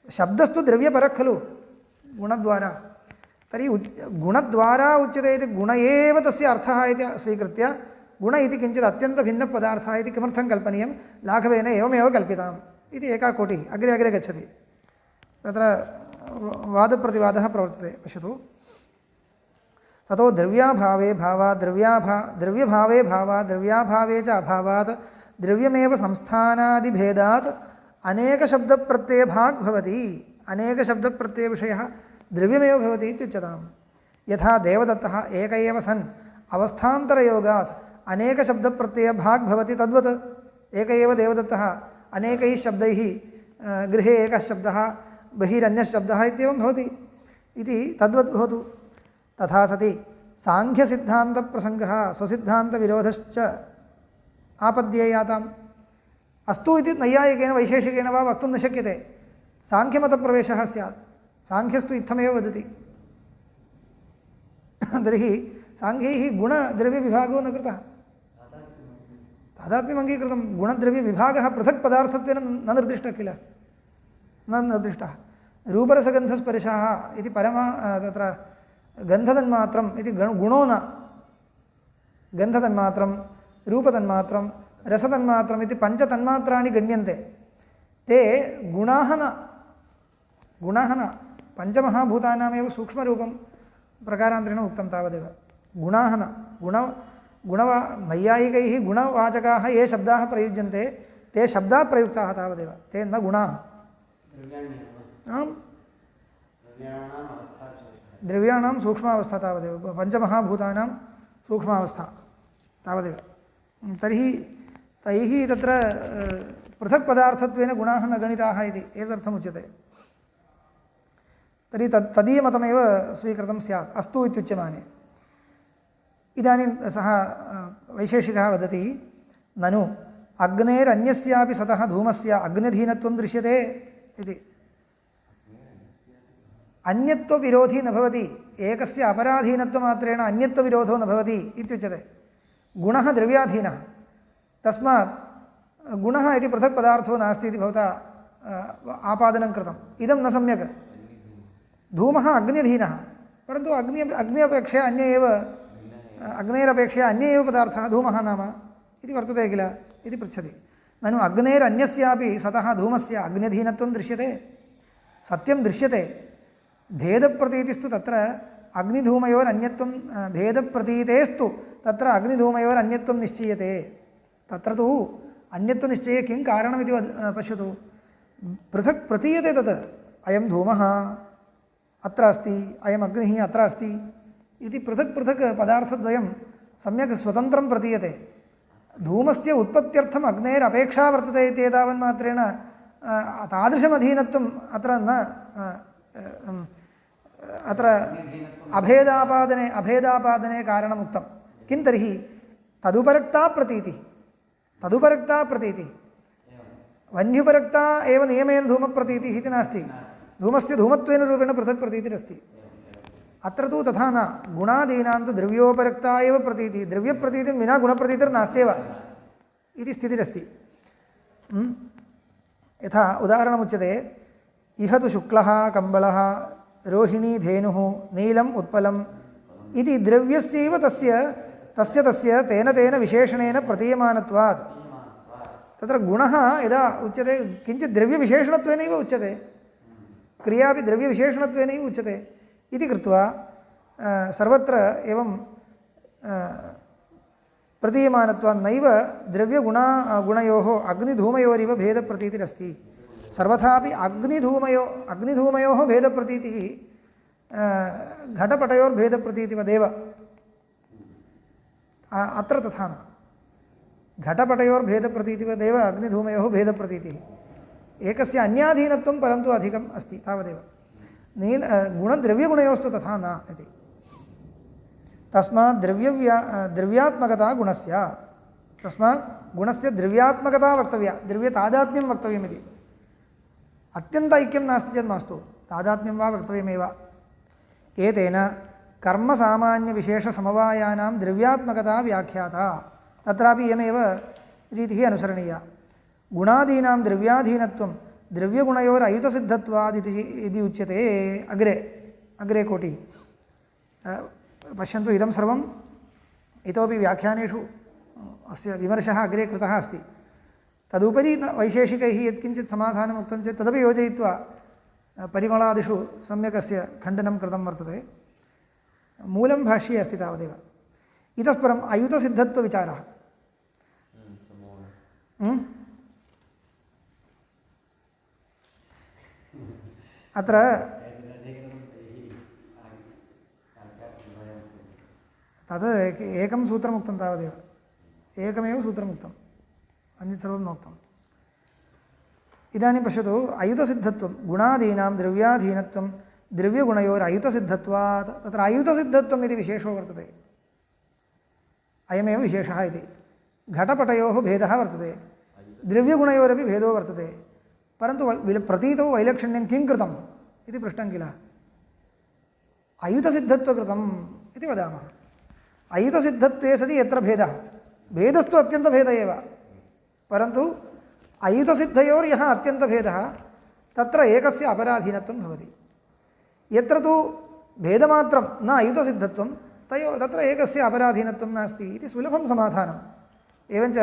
शब्दस्तु द्रव्यपरः खलु गुणद्वारा। तर्हि गुणद्वारा उच्यते इति गुण एव तस्य अर्थः इति स्वीकृत्य गुण इति किञ्चित् अत्यन्तभिन्नपदार्थः इति किमर्थं कल्पनीयं, लाघवेन एवमेव कल्पिताम् इति एका कोटिः अग्रे अग्रे गच्छति। तत्र वादप्रतिवादः प्रवर्तते, पश्यतु। ततो द्रव्याभावे भावात् द्रव्यभावे भावात् द्रव्याभावे च अभावात् द्रव्यमेव संस्थानादिभेदात् अनेकशब्दप्रत्ययभाग् भवति। अनेकशब्दप्रत्ययविषयः द्रव्यमेव भवति इत्युच्यताम्। यथा देवदत्तः एक एव सन् अवस्थान्तरयोगात् अनेकशब्दप्रत्ययभाग् भवति, तद्वत् एक एव देवदत्तः अनेकैः शब्दैः गृहे एकः शब्दः बहिरन्यः शब्दः इत्येवं भवति इति तद्वत् भवतु। तथा सति साङ्ख्यसिद्धान्तप्रसङ्गः स्वसिद्धान्तविरोधश्च आपद्येयाताम्। अस्तु इति नैयायिकेन वैशेषिकेन वा वक्तुं न शक्यते। साङ्ख्यमतप्रवेशः स्यात्, साङ्ख्यस्तु इत्थमेव वदति। तर्हि साङ्ख्यैः गुणद्रव्यविभागो न कृतः, तादात्म्यम् अङ्गीकृतं। गुणद्रव्यविभागः पृथक् पदार्थत्वेन न निर्दिष्टः किल, न निर्दिष्टः। रूपरसगन्धस्पर्शाः इति तत्र गन्धतन्मात्रम् इति गुणो न, गन्धतन्मात्रं रूपतन्मात्रं रसतन्मात्रम् इति पञ्चतन्मात्राणि गण्यन्ते। ते गुणाः न, पञ्चमहाभूतानामेव सूक्ष्मरूपं प्रकारान्तरेण उक्तं तावदेव। गुणाः न, नैयायिकैः गुणवाचकाः ये शब्दाः प्रयुज्यन्ते ते शब्दाः प्रयुक्ताः तावदेव, ते न गुणाः। आम्, द्रव्याणां सूक्ष्मावस्था तावदेव, पञ्चमहाभूतानां सूक्ष्मावस्था तावदेव। तर्हि तैः तत्र पृथक् पदार्थत्वेन गुणाः न गणिताः इति एतदर्थमुच्यते। तर्हि तदीयमतमेव स्वीकृतं स्यात्, अस्तु इत्युच्यमाने। इदानीं सः वैशेषिकः वदति, ननु अग्नेरन्यस्यापि सतः धूमस्य अग्निधीनत्वं दृश्यते इति। अन्यत्वविरोधी न भवति, एकस्य अपराधीनत्वमात्रेण अन्यत्वविरोधो न भवति इत्युच्यते। गुणः द्रव्याधीनः, तस्मात् गुणः इति पृथक् पदार्थो नास्ति इति भवता आपादनं कृतम्। इदं न सम्यक्। धूमः अग्न्यधीनः, परन्तु अग्न्यपेक्षया अग्नेरपेक्षया अन्य एव पदार्थः धूमः नाम इति वर्तते किल इति पृच्छति। ननु अग्नेरन्यस्यापि सतः धूमस्य अग्न्यधीनत्वं दृश्यते, सत्यं दृश्यते। भेदप्रतीतिस्तु तत्र अग्निधूमयोरन्यत्वं, भेदप्रतीतेस्तु तत्र अग्निधूमयोरन्यत्वं निश्चीयते। तत्र तु अन्यत्वनिश्चये किं कारणमिति पश्यतु। पृथक् प्रतीयते तत्, अयं धूमः अत्र अस्ति, अयम् अग्निः अत्र अस्ति इति पृथक् पृथक् पदार्थद्वयं सम्यक् स्वतन्त्रं प्रतीयते। धूमस्य उत्पत्त्यर्थम् अग्नेरपेक्षा वर्तते इत्येतावन्मात्रेण तादृशमधीनत्वम् अत्र न, अत्र अभेदापादने कारणमुक्तं। किं तर्हि तदुपरक्ता प्रतीतिः, वह्न्युपरक्ता एव नियमेन धूमप्रतीतिः इति नास्ति। धूमस्य धूमत्वेन रूपेण पृथक् प्रतीतिरस्ति। अत्र तु तथा न, गुणादीनां तु द्रव्योपरक्ता एव प्रतीतिः, द्रव्यप्रतीतिं विना गुणप्रतीतिर्नास्त्येव इति स्थितिरस्ति। यथा उदाहरणमुच्यते, इह तु शुक्लः कम्बलः रोहिणी धेनुः नीलम् उत्पलम् इति द्रव्यस्यैव तस्य तेन विशेषणेन प्रतीयमानत्वात्। तत्र गुणः यदा उच्यते किञ्चित् द्रव्यविशेषणत्वेनैव उच्यते, क्रियापि द्रव्यविशेषणत्वेनैव उच्यते इति कृत्वा सर्वत्र एवं प्रतीयमानत्वात् नैव गुणयोः अग्निधूमयोरिव भेदप्रतीतिरस्ति। सर्वथापि अग्निधूमयोः भेदप्रतीतिः घटपटयोर्भेदप्रतीतिवदेव अत्र तथा न घटपटयोर्भेदप्रतीतिवदेव अग्निधूमयोः भेदप्रतीतिः एकस्य अन्याधीनत्वं परन्तु अधिकम् अस्ति तावदेव गुणद्रव्यगुणयोस्तु तथा न इति तस्मात् द्रव्यात्मकता गुणस्य तस्मात् गुणस्य द्रव्यात्मकता वक्तव्या द्रव्यतादात्म्यं वक्तव्यमिति अत्यन्तैक्यं नास्ति चेत् मास्तु तादात्म्यं वा वक्तव्यमेव एतेन कर्मसामान्यविशेषसमवायानां द्रव्यात्मकता व्याख्याता तत्रापि इयमेव रीतिः अनुसरणीया गुणादीनां द्रव्याधीनत्वं द्रव्यगुणयोरयुतसिद्धत्वादिति इति उच्यते अग्रे कोटि पश्यन्तु इदं सर्वम् इतोपि व्याख्यानेषु अस्य विमर्शः अग्रे कृतः अस्ति तदुपरि वैशेषिकैः यत्किञ्चित् समाधानम् उक्तं चेत् तदपि योजयित्वा परिमलादिषु सम्यक् अस्य खण्डनं कृतं वर्तते मूलं भाष्ये अस्ति तावदेव इतः परम् अयुतसिद्धत्वविचारः अत्र तद् एकं सूत्रमुक्तं तावदेव एकमेव सूत्रमुक्तम् अन्यत् सर्वं नोक्तम् इदानीं पश्यतु अयुतसिद्धत्वं गुणादीनां द्रव्याधीनत्वं द्रव्यगुणयोरयुतसिद्धत्वात् तत्र अयुतसिद्धत्वम् इति विशेषो वर्तते अयमेव विशेषः इति घटपटयोः भेदः वर्तते द्रव्यगुणयोरपि भेदो वर्तते परन्तु प्रतीतौ वैलक्षण्यं किं कृतम् इति पृष्टं किल अयुतसिद्धत्वकृतम् इति वदामः अयुतसिद्धत्वे सति यत्र भेदः भेदस्तु अत्यन्तभेद एव परन्तु अयुतसिद्धयोर्यः अत्यन्तभेदः तत्र एकस्य अपराधीनत्वं भवति यत्र तु भेदमात्रं न अयुतसिद्धत्वं तत्र एकस्य अपराधीनत्वं नास्ति इति सुलभं समाधानम् एवञ्च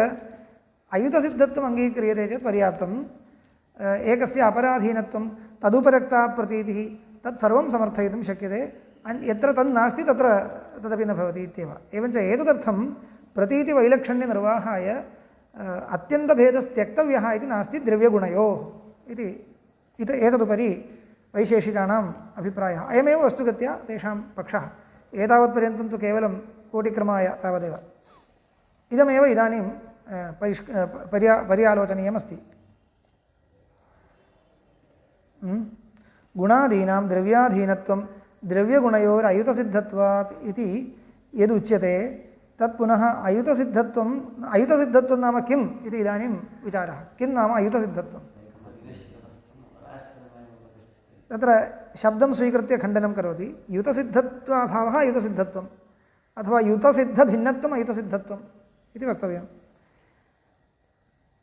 अयुतसिद्धत्वम् अङ्गीक्रियते चेत् पर्याप्तम् एकस्य अपराधीनत्वं तदुपरक्ता प्रतीतिः तत्सर्वं समर्थयितुं शक्यते यत्र तन्नास्ति तत्र तदपि न भवति इत्येव एवञ्च एतदर्थं प्रतीतिवैलक्षण्यनिर्वाहाय अत्यन्तभेदस्त्यक्तव्यः इति नास्ति द्रव्यगुणयोः इति एतदुपरि वैशेषिकाणाम् अभिप्रायः अयमेव वस्तुगत्या तेषां पक्षः एतावत्पर्यन्तं तु केवलं कोटिक्रमाय तावदेव इदमेव इदानीं पर्यालोचनीयमस्ति गुणादीनां द्रव्याधीनत्वं द्रव्यगुणयोरयुतसिद्धत्वात् इति यदुच्यते तत् पुनः अयुतसिद्धत्वं नाम किम् इति इदानीं विचारः किं नाम अयुतसिद्धत्वं तत्र शब्दं स्वीकृत्य खण्डनं करोति युतसिद्धत्वाभावः अयुतसिद्धत्वम् अथवा युतसिद्धभिन्नत्वम् अयुतसिद्धत्वम् इति वक्तव्यं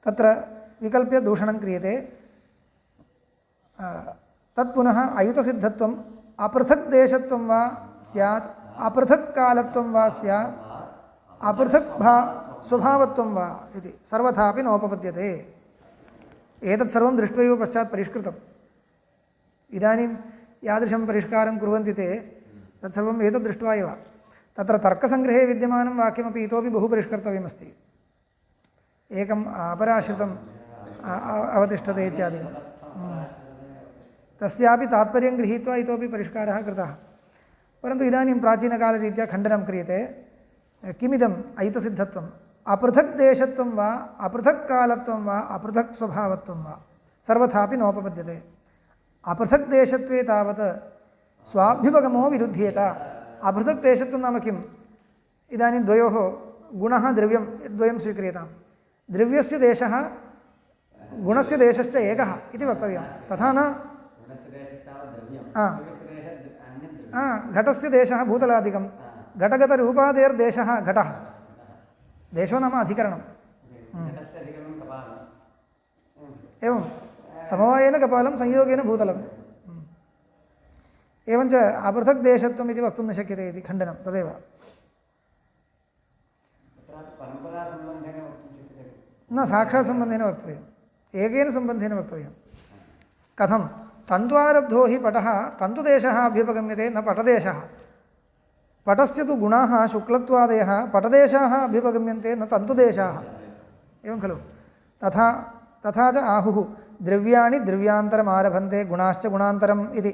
तत्र विकल्प्य दूषणं क्रियते तत् पुनः अयुतसिद्धत्वम् अपृथक् देशत्वं वा स्यात् अपृथक् कालत्वं वा स्यात् अपृथक् स्वभावत्वं वा इति सर्वथापि नोपपद्यते एतत् सर्वं दृष्ट्वैव पश्चात् परिष्कृतम् इदानीं यादृशं परिष्कारं कुर्वन्ति ते तत्सर्वम् एतद् दृष्ट्वा एव तत्र तर्कसङ्ग्रहे विद्यमानं वाक्यमपि इतोपि बहु परिष्कर्तव्यमस्ति एकम् अपराश्रितम् अवतिष्ठते इत्यादिकं तस्यापि तात्पर्यं गृहीत्वा इतोपि परिष्कारः कृतः परन्तु इदानीं प्राचीनकालरीत्या खण्डनं क्रियते किमिदम् अयुतसिद्धत्वम् अपृथक् देशत्वं वा अपृथक् कालत्वं वा अपृथक् स्वभावत्वं वा सर्वथापि नोपपद्यते अपृथक् देशत्वे तावत् स्वाभ्युपगमो विरुध्येत अपृथक् देशत्वं नाम किम् इदानीं द्वयोः गुणः द्रव्यं द्वयं स्वीक्रियतां द्रव्यस्य देशः गुणस्य देशश्च एकः इति वक्तव्यं तथा न घटस्य देशः भूतलादिकं घटगतरूपादेर्देशः घटः देशो नाम अधिकरणम् एवं समवायेन कपालं संयोगेन भूतलम् एवञ्च अपृथक् देशत्वम् इति वक्तुं न शक्यते इति खण्डनं तदेव न साक्षात् सम्बन्धेन वक्तव्यम् एकेन सम्बन्धेन वक्तव्यं कथं तन्त्वारब्धो हि पटः तन्तुदेशः अभ्युपगम्यते न पटदेशः पटस्य तु गुणाः शुक्लत्वादयः पटदेशाः अभ्युपगम्यन्ते न तन्तुदेशाः एवं खलु तथा च आहुः द्रव्याणि द्रव्यान्तरमारभन्ते गुणाश्च गुणान्तरम् इति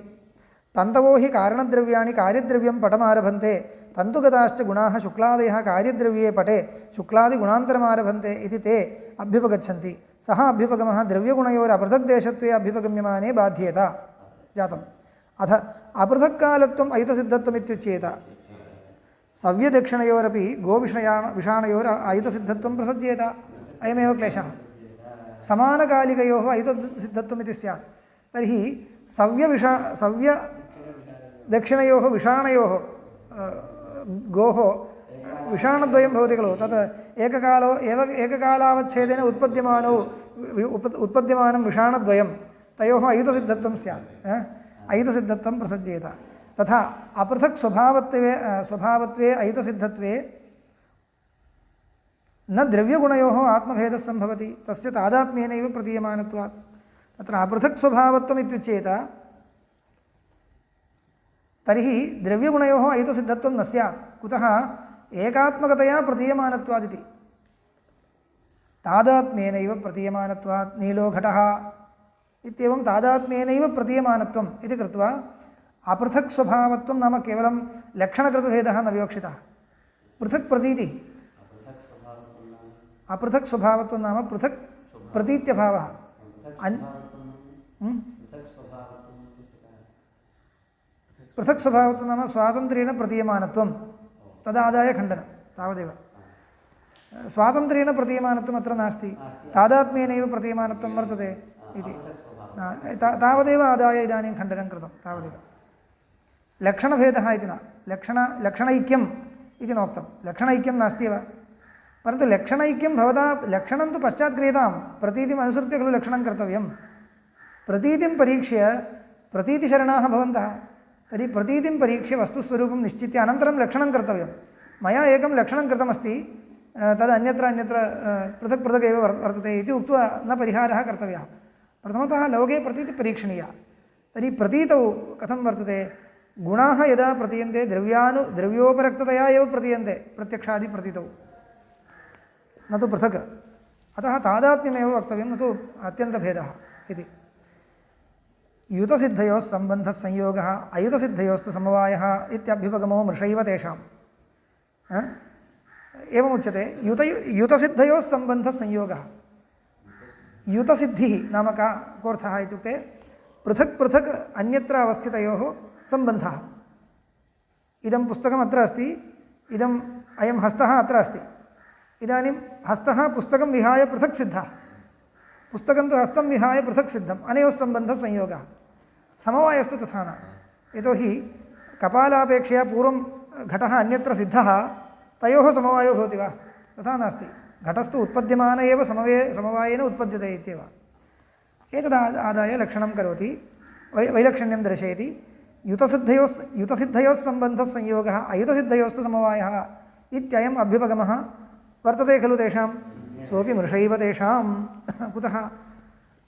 तन्तवो हि कारणद्रव्याणि कार्यद्रव्यं पटमारभन्ते तन्तुगताश्च गुणाः शुक्लादयः कार्यद्रव्ये पटे शुक्लादिगुणान्तरमारभन्ते इति ते अभ्युपगच्छन्ति सः अभ्युपगमः द्रव्यगुणयोरपृथग्देशत्वे अभ्युपगम्यमाने बाध्येत जातम् अथ अपृथक्कालत्वम् अयुतसिद्धत्वमित्युच्येत सव्यदक्षिणयोरपि गोविषाणयोर अयुतसिद्धत्वं प्रसज्येत अयमेव क्लेशः समानकालिकयोः अयुतसिद्धत्वमिति स्यात् तर्हि सव्यदक्षिणयोः विषाणयोः गोः विषाणद्वयं भवति खलु तत् एककालावच्छेदेन उत्पद्यमानं विषाणद्वयं तयोः अयुतसिद्धत्वं स्यात् अयुतसिद्धत्वं प्रसज्येत तथा अपृथक् स्वभावत्वे अयुतसिद्धत्वे न द्रव्यगुणयोः आत्मभेदः सम्भवति तस्य तादात्म्येनैव प्रतीयमानत्वात् तत्र अपृथक् स्वभावत्वम् इत्युच्येत तर्हि द्रव्यगुणयोः अयुतसिद्धत्वं न स्यात् कुतः एकात्मकतया प्रतीयमानत्वादिति तादात्म्येनैव प्रतीयमानत्वात् नीलो घटः इत्येवं तादात्म्येनैव प्रतीयमानत्वम् इति कृत्वा अपृथक् स्वभावत्वं नाम केवलं लक्षणकृतभेदः न विवक्षितः पृथक् प्रतीतिः अपृथक् स्वभावत्वं नाम पृथक् प्रतीत्यभावः पृथक् स्वभावत्वं नाम स्वातन्त्र्येण प्रतीयमानत्वं तदादाय खण्डनं तावदेव स्वातन्त्र्येण प्रतीयमानत्वम् अत्र नास्ति तादात्म्येनैव प्रतीयमानत्वं वर्तते इति तावदेव आदाय इदानीं खण्डनं कृतं तावदेव लक्षणभेदः इति न लक्षणैक्यम् इति नोक्तं लक्षणैक्यं नास्ति एव परन्तु लक्षणैक्यं भवता लक्षणं तु पश्चात् क्रियतां प्रतीतिम् अनुसृत्य खलु लक्षणं कर्तव्यं प्रतीतिं परीक्ष्य प्रतीतिशरणाः भवन्तः तर्हि प्रतीतिं परीक्ष्य वस्तुस्वरूपं निश्चित्य अनन्तरं लक्षणं कर्तव्यं मया एकं लक्षणं कृतमस्ति तद् अन्यत्र पृथक् पृथक् एव वर्तते इति उक्त्वा न परिहारः कर्तव्यः प्रथमतः लौके प्रतीतिः परीक्षणीया तर्हि प्रतीतौ कथं वर्तते गुणाः यदा प्रतीयन्ते द्रव्योपरक्ततया एव प्रतीयन्ते प्रत्यक्षादिप्रतीतौ न तु पृथक् अतः तादात्म्यमेव वक्तव्यं न तु अत्यन्तभेदः इति युतसिद्धयोः सम्बन्धः संयोगः अयुतसिद्धयोस्तु समवायः इत्यभ्युपगमो मृषैव तेषाम् एवमुच्यते युतसिद्धयोः सम्बन्धः संयोगः युतसिद्धिः नाम कोऽर्थः इत्युक्ते पृथक् पृथक् अन्यत्र अवस्थितयोः सम्बन्धः इदं पुस्तकम् अत्र अस्ति इदम् अयं हस्तः अत्र अस्ति इदानीं हस्तः पुस्तकं विहाय पृथक् सिद्धः पुस्तकं तु हस्तं विहाय पृथक् सिद्धम् अनयोः सम्बन्धः संयोगः समवायस्तु तथा न यतोहि कपालापेक्षया पूर्वं घटः अन्यत्र सिद्धः तयोः समवायो भवति वा तथा नास्ति घटस्तु उत्पद्यमान एव समवायेन उत्पद्यते इत्येव एतद् आदाय लक्षणं करोति वैलक्षण्यं दर्शयति युतसिद्धयोः सम्बन्धः संयोगः अयुतसिद्धयोस्तु समवायः इत्ययम् अभ्युपगमः वर्तते खलु तेषां सोऽपि मृषैव तेषां कुतः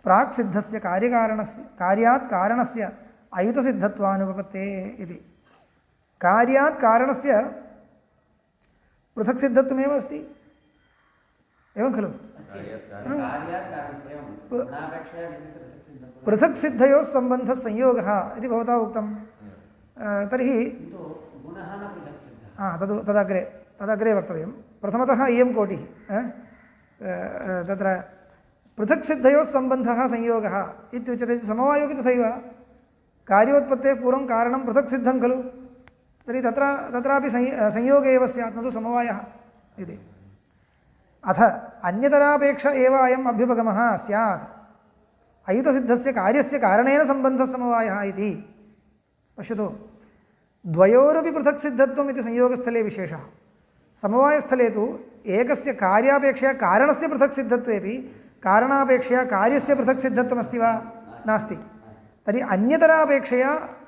प्राक् सिद्धस्य कार्यात् कारणस्य अयुतसिद्धत्वानुपपत्तेः इति कार्यात् कारणस्य पृथक् सिद्धत्वमेव अस्ति एवं खलु पृथक् सिद्धयोः सम्बन्धः संयोगः इति भवता उक्तं तर्हि तदग्रे वक्तव्यं प्रथमतः इयं कोटिः तत्र पृथक् सिद्धयोः सम्बन्धः संयोगः इत्युच्यते समवायोपि तथैव कार्योत्पत्तेः पूर्वं कारणं पृथक् सिद्धं खलु तर्हि तत्रापि संयोगे एव स्यात् न तु समवायः इति अथ अन्यतरापेक्ष एव अयम् अभ्युपगमः स्यात् अयुतसिद्धस्य कार्यस्य कारणेन सम्बन्धः समवायः इति पश्यतु द्वयोरपि पृथक् सिद्धत्वम् इति संयोगस्थले विशेषः समवायस्थले तु एकस्य कार्यापेक्षया कारणस्य पृथक् सिद्धत्वेपि कारणापेक्षया कार्यस्य पृथक् सिद्धत्वमस्ति वा नास्ति तर्हि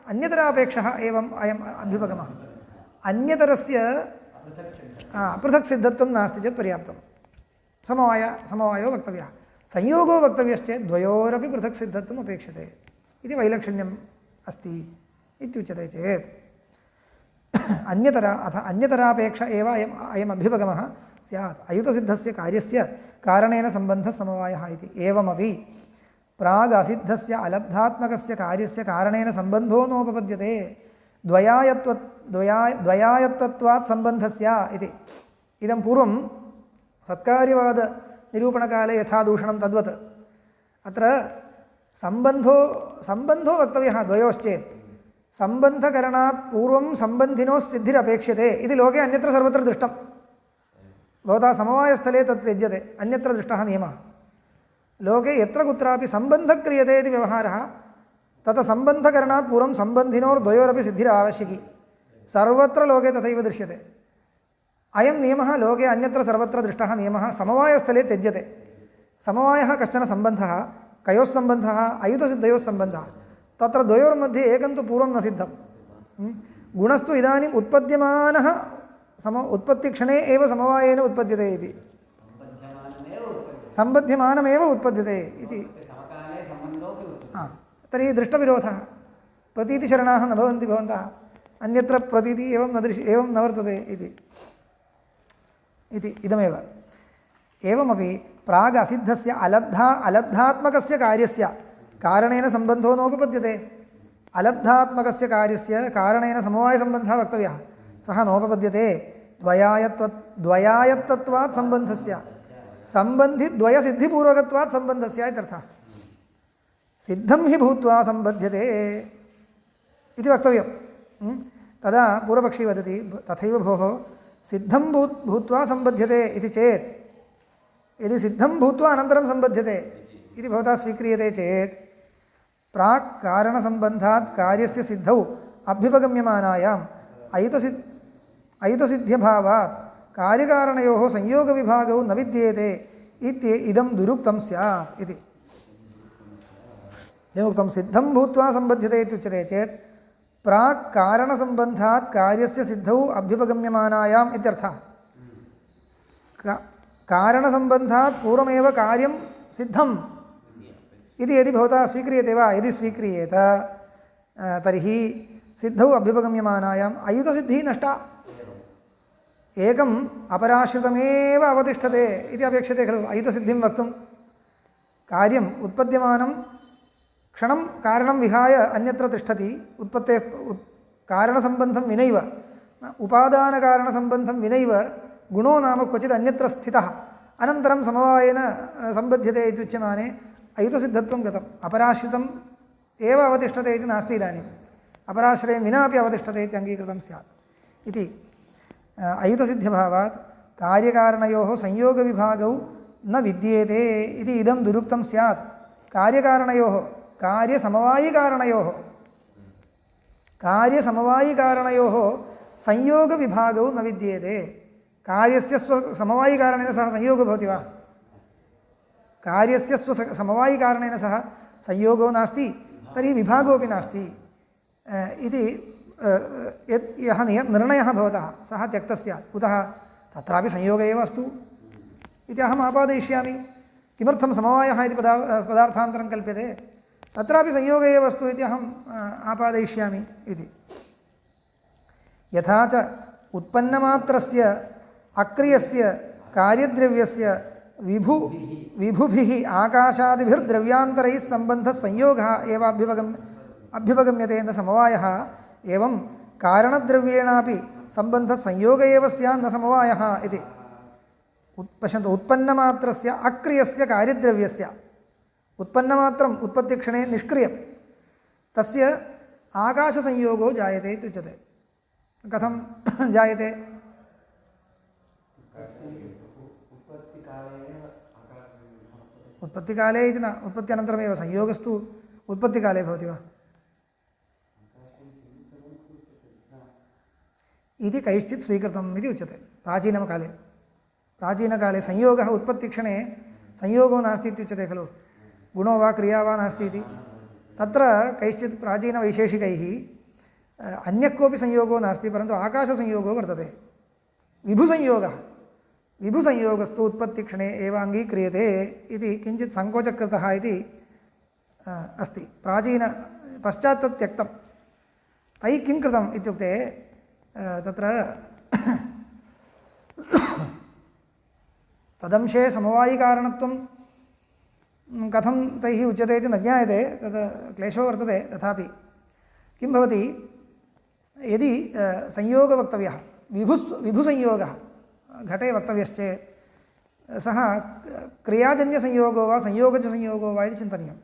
अन्यतरापेक्षः एवम् अयम् अभ्युपगमः अन्यतरस्य पृथक् सिद्धत्वं नास्ति चेत् पर्याप्तं समवायो वक्तव्यः संयोगो वक्तव्यश्चेत् द्वयोरपि पृथक् सिद्धत्वम् अपेक्षते इति वैलक्षण्यम् अस्ति इत्युच्यते चेत् अन्यतरापेक्ष एव अयम् अभ्युपगमः स्यात् अयुतसिद्धस्य कार्यस्य कारणेन सम्बन्धः समवायः इति एवमपि प्राग् असिद्धस्य अलब्धात्मकस्य कार्यस्य कारणेन सम्बन्धो नोपपद्यते द्वयायत्तत्वात् सम्बन्धस्य इति। इदं पूर्वं सत्कार्यवादनिरूपणकाले यथा दूषणं तद्वत् अत्र सम्बन्धो वक्तव्यः द्वयोश्चेत् सम्बन्धकरणात् पूर्वं सम्बन्धिनोः सिद्धिरपेक्ष्यते इति लोके अन्यत्र सर्वत्र दृष्टं। भवता समवायस्थले तत् त्यज्यते, अन्यत्र दृष्टः नियमः। लोके यत्र कुत्रापि सम्बन्धः क्रियते इति व्यवहारः तत् सम्बन्धकरणात् पूर्वं सम्बन्धिनोर्द्वयोरपि सिद्धिरावश्यकी। सर्वत्र लोके तथैव दृश्यते। अयं नियमः लोके अन्यत्र सर्वत्र दृष्टः नियमः समवायस्थले त्यज्यते। समवायः कश्चन सम्बन्धः, कयोः सम्बन्धः? अयुतसिद्धयोः सम्बन्धः। तत्र द्वयोर्मध्ये एकं तु पूर्वं न सिद्धं। गुणस्तु इदानीम् उत्पद्यमानः उत्पत्तिक्षणे एव समवायेन उत्पद्यते इति, सम्बध्यमानमेव उत्पद्यते इति। तर्हि दृष्टविरोधः। प्रतीतिशरणाः न भवन्ति भवन्तः, अन्यत्र प्रतीति एवं न वर्तते इति इदमेव। एवमपि प्राग् असिद्धस्य अलब्धात्मकस्य कार्यस्य कारणेन सम्बन्धो नोपपद्यते। अलब्धात्मकस्य कार्यस्य कारणेन समवायसम्बन्धः वक्तव्यः, सः नोपपद्यते। द्वयायत्तत्वात् सम्बन्धस्य, सम्बन्धिद्वयसिद्धिपूर्वकत्वात् सम्बन्धस्य इत्यर्थः। सिद्धं हि भूत्वा सम्बध्यते इति वक्तव्यं। तदा पूर्वपक्षी वदति तथैव भोः सिद्धं भूत्वा सम्बध्यते इति चेत्, यदि सिद्धं भूत्वा अनन्तरं सम्बध्यते इति भवता स्वीक्रियते चेत् प्राक् कारणसम्बन्धात् कार्यस्य सिद्धौ अभ्युपगम्यमानायाम् अयुतसिद्ध्यभावात् कार्यकारणयोः संयोगविभागौ न विद्येते इदं दुरुक्तं स्यात् इति। किमुक्तं? सिद्धं भूत्वा सम्बध्यते इत्युच्यते चेत् प्राक् कारणसम्बन्धात् कार्यस्य सिद्धौ अभ्युपगम्यमानायाम् इत्यर्थः। कारणसम्बन्धात् पूर्वमेव कार्यं सिद्धम् इति यदि भवता स्वीक्रियते वा? यदि स्वीक्रियेत तर्हि सिद्धौ अभ्युपगम्यमानायाम् अयुतसिद्धिः नष्टा। एकम् अपराश्रितमेव अवतिष्ठते इति अपेक्षते खलु अयुतसिद्धिं वक्तुं। कार्यम् उत्पद्यमानं क्षणं कारणं विहाय अन्यत्र तिष्ठति, उत्पत्तेः कारणसम्बन्धं विनैव, उपादानकारणसम्बन्धं विनैव गुणो नाम क्वचित् अन्यत्र स्थितः, अनन्तरं समवायेन सम्बध्यते इति उच्यमाने अयुतसिद्धत्वं गतम्। अपराश्रितम् एव अवतिष्ठते इति नास्ति इदानीम्, अपराश्रयं विनापि अवतिष्ठते इति अङ्गीकृतं स्यात् इति। अयुतसिद्ध्यभावात् कार्यकारणयोः संयोगविभागौ न विद्येते इति इदं दुरुक्तं स्यात्। कार्यकारणयोः, कार्यसमवायिकारणयोः संयोगविभागौ न विद्येते। कार्यस्य समवायिकारणेन सह संयोगो भवति वा? कार्यस्य समवायिकारणेन सह संयोगो नास्ति, तर्हि विभागोऽपि नास्ति इति यः निर्णयः भवतः सः त्यक्तः स्यात्। कुतः? तत्रापि संयोग एव अस्तु इति अहम् आपादयिष्यामि। किमर्थं समवायः इति पदार्थान्तरं कल्प्यते? तत्रापि संयोग एव अस्तु इति अहम् आपादयिष्यामि इति। यथा च उत्पन्नमात्रस्य अक्रियस्य कार्यद्रव्यस्य विभुभिः आकाशादिभिर्द्रव्यान्तरैः सम्बन्धः संयोगः एव अभ्युपगम्यते न समवायः। एवं कारणद्रव्येणापि सम्बन्धः संयोग एव स्यात् न समवायः इति। पश्यन्तु, उत्पन्नमात्रस्य अक्रियस्य कार्यद्रव्यस्य, उत्पन्नमात्रम् उत्पत्तिक्षणे निष्क्रियं, तस्य आकाशसंयोगो जायते इत्युच्यते। कथं जायते? उत्पत्तिकाले इति न, उत्पत्त्यनन्तरमेव। संयोगस्तु उत्पत्तिकाले भवति वा इति कैश्चित् स्वीकृतम् इति उच्यते। प्राचीनकाले संयोगः उत्पत्तिक्षणे संयोगो नास्ति इत्युच्यते खलु, गुणो वा क्रिया वा नास्ति इति। तत्र कैश्चित् प्राचीनवैशेषिकैः अन्यः कोऽपि संयोगो नास्ति, परन्तु आकाशसंयोगो वर्तते, विभुसंयोगः। विभुसंयोगस्तु उत्पत्तिक्षणे एव अङ्गीक्रियते इति किञ्चित् सङ्कोचकृतः इति अस्ति। पश्चात् तत् त्यक्तं। तैः किं कृतम् इत्युक्ते तत्र तदंशे समवायिकारणत्वं कथं तैः उच्यते इति न ज्ञायते, तत् क्लेशो वर्तते। तथापि किं भवति, यदि संयोगः वक्तव्यः, विभुसंयोगः घटे वक्तव्यश्चेत् सः क्रियाजन्यसंयोगो वा संयोगजसंयोगो वा इति चिन्तनीयं।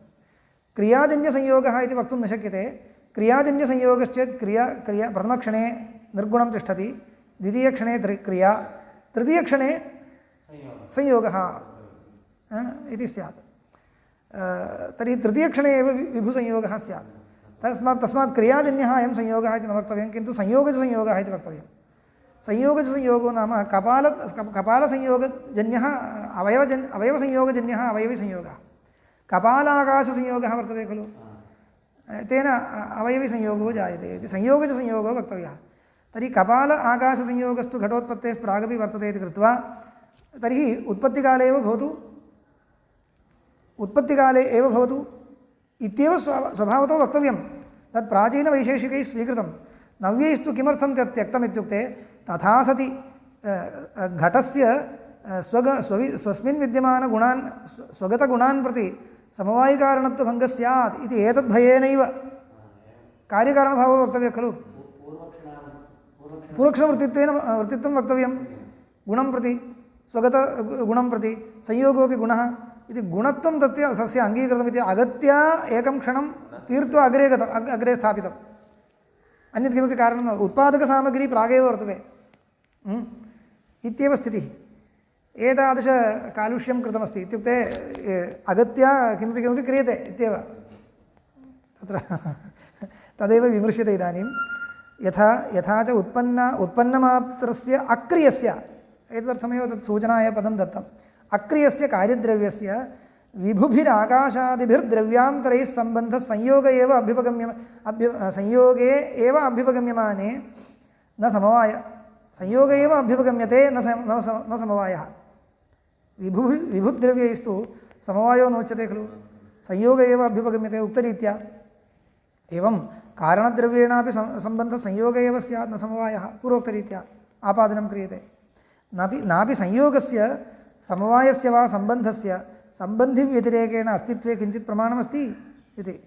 क्रियाजन्यसंयोगः इति वक्तुं न शक्यते। क्रियाजन्यसंयोगश्चेत् क्रिया प्रथमक्षणे निर्गुणं तिष्ठति, द्वितीयक्षणे क्रिया, तृतीयक्षणे संयोगः इति स्यात्। तर्हि तृतीयक्षणे एव विभुसंयोगः स्यात्। तस्मात् क्रियाजन्यः अयं संयोगः इति न वक्तव्यं, किन्तु संयोगजसंयोगः इति वक्तव्यं। संयोगजसंयोगो नाम कपालसंयोगजन्यः अवयवसंयोगजन्यः अवयविसंयोगः। कपालाकाशसंयोगः वर्तते खलु, तेन अवयविसंयोगो जायते इति संयोगजसंयोगो वक्तव्यः। तर्हि कपाल आकाशसंयोगस्तु घटोत्पत्तेः प्रागपि वर्तते इति कृत्वा तर्हि उत्पत्तिकाले एव भवतु इत्येव स्वभावतो वक्तव्यं। तत् प्राचीनवैशेषिकैः स्वीकृतं। नव्यैस्तु किमर्थं तत् त्यक्तम् इत्युक्ते, तथा सति घटस्य स्वस्मिन् विद्यमानगुणान् स्वगतगुणान् प्रति समवायिकारणत्वभङ्गः स्यात् इति एतद्भयेनैव कार्यकारणभावो वक्तव्यः खलु। पूर्वक्षणवृत्तित्वं वक्तव्यं, गुणं प्रति स्वगतगुणं प्रति संयोगोऽपि गुणः इति गुणत्वं तस्य अङ्गीकृतमिति अगत्य एकं क्षणं तीर्त्वा अग्रे स्थापितम्। अन्यत् किमपि कारणम् उत्पादकसामग्री प्रागेव वर्तते इत्येव स्थितिः। एतादृशकालुष्यं कृतमस्ति इत्युक्ते अगत्य किमपि क्रियते इत्येव तत्र तदेव विमृश्यते इदानीं। यथा च उत्पन्नमात्रस्य अक्रियस्य, एतदर्थमेव तत् सूचनाय पदं दत्तम्। अक्रियस्य कार्यद्रव्यस्य विभुभिराकाशादिभिर्द्रव्यान्तरैः सम्बन्धः संयोगे एव अभ्युपगम्यमाने न समवाय, संयोगे एव अभ्युपगम्यते न समवायः। विभुद्रव्यैस्तु समवायो नोच्यते खलु, संयोग एव अभ्युपगम्यते उक्तरीत्या। एवं कारणद्रव्येणापि सम्बन्धः संयोग एव स्यात् न समवायः, पूर्वोक्तरीत्या आपादनं क्रियते। नापि संयोगस्य समवायस्य वा सम्बन्धस्य सम्बन्धिव्यतिरेकेण अस्तित्वे किञ्चित् प्रमाणमस्ति इति।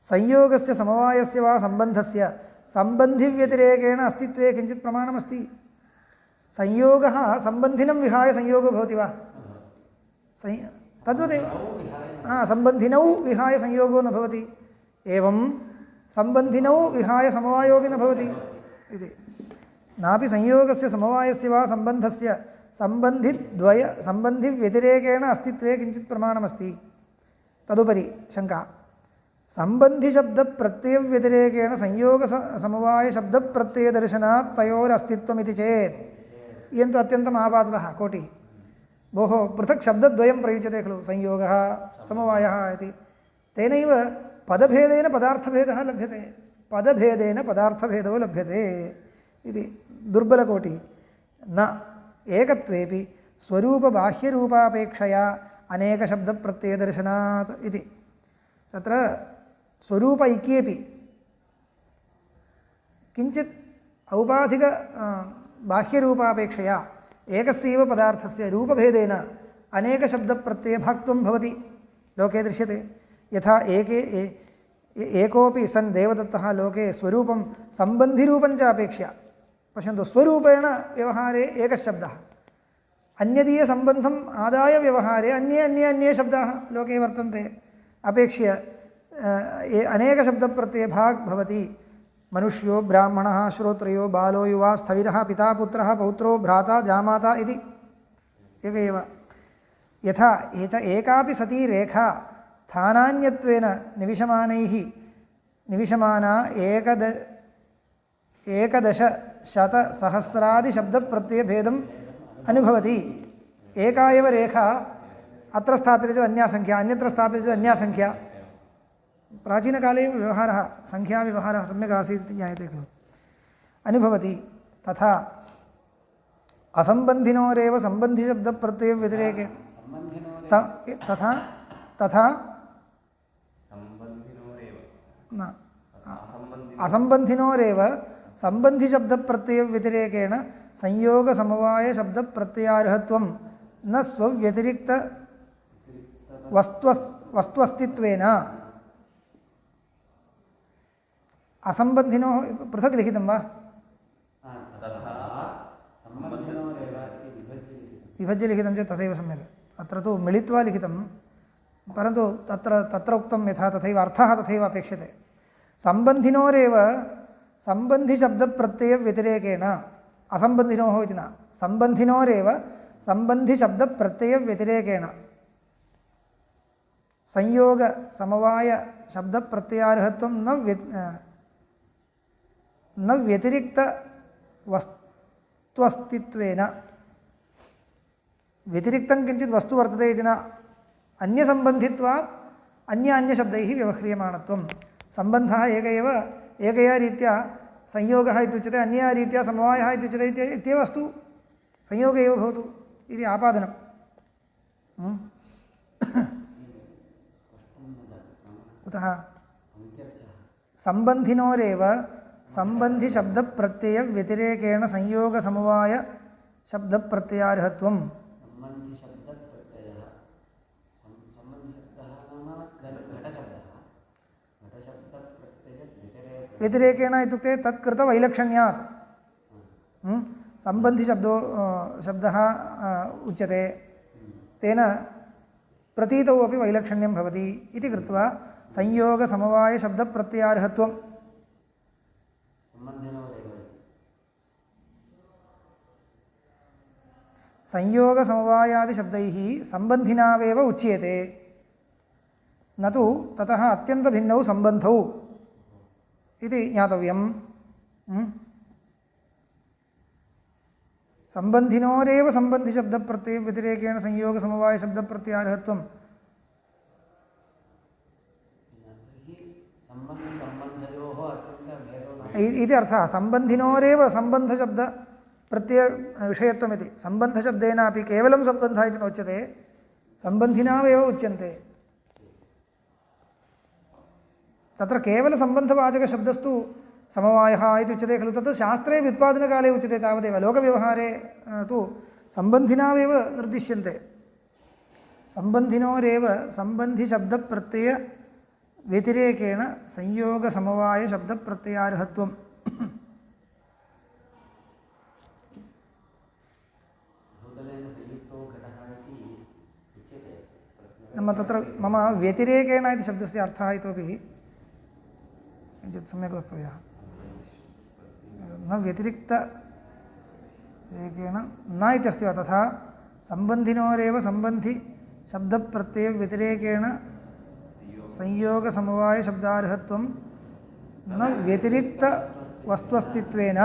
संयोगस्य समवायस्य वा सम्बन्धस्य सम्बन्धिव्यतिरेकेण अस्तित्वे किञ्चित् प्रमाणमस्ति। संयोगः सम्बन्धिनं विहाय संयोगो भवति वा? तद्वदेव सम्बन्धिनौ विहाय संयोगो न भवति। एवं सम्बन्धिनौ विहाय समवायोऽपि न भवति इति। नापि संयोगस्य समवायस्य वा सम्बन्धस्य सम्बन्धिव्यतिरेकेण अस्तित्वे किञ्चित् प्रमाणमस्ति। तदुपरि शङ्का, सम्बन्धिशब्दप्रत्ययव्यतिरेकेण संयोगसमवायशब्दप्रत्ययदर्शनात् तयोरस्तित्वमिति चेत्, इयं तु अत्यन्तम् आपाततः कोटिः। भोः, पृथक् शब्दद्वयं प्रयुज्यते खलु, संयोगः समवायः इति। तेनैव पदभेदेन पदार्थभेदः लभ्यते, पदभेदेन पदार्थभेदो लभ्यते इति दुर्बलकोटिः। न एकत्वेपि स्वरूपबाह्यरूपापेक्षया अनेकशब्दप्रत्ययदर्शनात् इति। तत्र स्वरूप ऐक्येपि किञ्चित् औपाधिक बाह्यरूपापेक्षया एकस्यैव पदार्थस्य रूपभेदेन अनेकशब्दप्रत्ययभाक्त्वं भवति, लोके दृश्यते। यथा एकोपि सन् देवदत्तः लोके स्वरूपं सम्बन्धिरूपं च अपेक्ष्य, पश्यन्तु, स्वरूपेण व्यवहारे एकः शब्दः, अन्यदीयसम्बन्धम् आदाय व्यवहारे अन्ये शब्दाः लोके वर्तन्ते, अपेक्ष्य अनेकशब्दप्रत्ययभाग् भवति। मनुष्यो ब्राह्मणः श्रोत्रयो बालो युवा स्थविरः पिता पुत्रः पौत्रो भ्राता जामाता इति एव। यथा एकापि सती रेखा स्थानान्यत्वेन निविशमाना एकदशशतसहस्रादिशब्दप्रत्ययभेदम् अनुभवति। एका एव रेखा अत्र स्थाप्यते चेत् अन्या संख्या, अन्यत्र स्थाप्यते चेत् अन्या संख्या। प्राचीनकाले एव व्यवहारः, संख्याव्यवहारः सम्यक् आसीत् इति ज्ञायते खलु, अनुभवति। तथा असम्बन्धिनोरेव सम्बन्धिशब्दप्रत्ययव्यतिरेके तथा असम्बन्धिनोरेव सम्बन्धिशब्दप्रत्ययव्यतिरेकेण संयोगसमवायशब्दप्रत्ययार्हत्वं न स्वव्यतिरिक्त वस्तुस्त्वेन असम्बन्धिनोः पृथक् लिखितं वा? विभज्य लिखितं चेत् तथैव सम्यक्। अत्र तु मिलित्वा लिखितं, परन्तु तत्र उक्तं यथा तथैव अर्थः तथैव अपेक्षते। सम्बन्धिनोरेव सम्बन्धिशब्दप्रत्ययव्यतिरेकेण, असम्बन्धिनोः इति न, सम्बन्धिनोरेव सम्बन्धिशब्दप्रत्ययव्यतिरेकेण संयोगसमवायशब्दप्रत्ययार्हत्वं न व्यतिरिक्तवस्त्वस्तित्वेन, व्यतिरिक्तं किञ्चित् वस्तु वर्तते इति न, अन्यसम्बन्धित्वात् अन्यशब्दैः व्यवह्रियमाणत्वं। सम्बन्धः एकया रीत्या संयोगः इत्युच्यते, अन्यया रीत्या समवायः इत्युच्यते इत्येव अस्तु, संयोगः एव भवतु इति आपादनं। कुतः? सम्बन्धिनोरेव सम्बन्धिशब्दप्रत्ययव्यतिरेकेण संयोगसमवायशब्दप्रत्ययार्हत्वं। व्यतिरेकेण इत्युक्ते तत्कृतवैलक्षण्यात् शब्दः उच्यते, तेन प्रतीतौ अपि वैलक्षण्यं भवति इति कृत्वा संयोगसमवायशब्दप्रत्ययार्हत्वं। संयोगसमवायादिशब्दैः सम्बन्धिनावेव उच्येते, न तु ततः अत्यन्तभिन्नौ सम्बन्धौ इति ज्ञातव्यम्। सम्बन्धिनोरेव सम्बन्धिशब्दप्रत्ययव्यतिरेकेण संयोगसमवायशब्दप्रत्ययार्हत्वम्। इति अर्थः। सम्बन्धिनोरेव सम्बन्धशब्दप्रत्ययविषयत्वमिति। सम्बन्धशब्देनापि केवलं सम्बन्धः इति नोच्यते, सम्बन्धिनावेव उच्यन्ते। तत्र केवलसम्बन्धवाचकशब्दस्तु समवायः इति उच्यते खलु, तत् शास्त्रे व्युत्पादनकाले उच्यते तावदेव। लोकव्यवहारे तु सम्बन्धिनावेव निर्दिश्यन्ते। सम्बन्धिनोरेव सम्बन्धिशब्दप्रत्ययव्यतिरेकेण संयोगसमवायशब्दप्रत्ययार्हत्वम्। तत्र मम व्यतिरेकेण इति शब्दस्य अर्थः इतोपि किञ्चित् सम्यक् वक्तव्यः। न व्यतिरिक्तरेकेण न इत्यस्ति वा? तथा सम्बन्धिनोरेव सम्बन्धिशब्दप्रत्ययव्यतिरेकेण संयोगसमवायशब्दार्हत्वं न व्यतिरिक्तवस्त्वस्तित्वेन।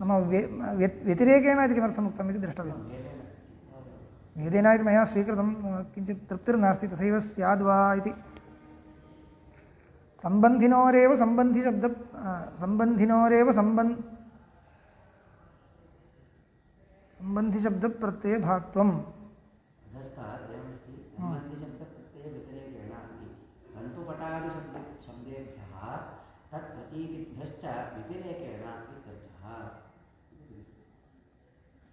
नाम व्यतिरेकेण इति किमर्थम् उक्तम् इति द्रष्टव्यम्। वेदेन इति मया स्वीकृतं, किञ्चित् तृप्तिर्नास्ति, तथैव स्याद्वा इति। सम्बन्धिनोरेव सम्बन्धिशब्दप्रत्ययभाक्त्वम्।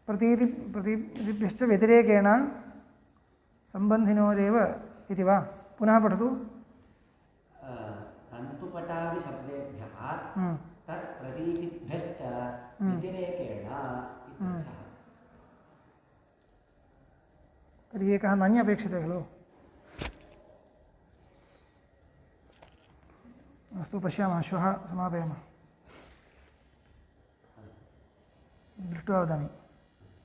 प्रतीतिभ्यश्च व्यतिरेकेण सम्बन्धिनोरेव इति वा? पुनः पठतु। तर्हि एकः नञ् अपेक्षते खलु। अस्तु, पश्यामः, श्वः समापयामः। दृष्ट्वा वदामि।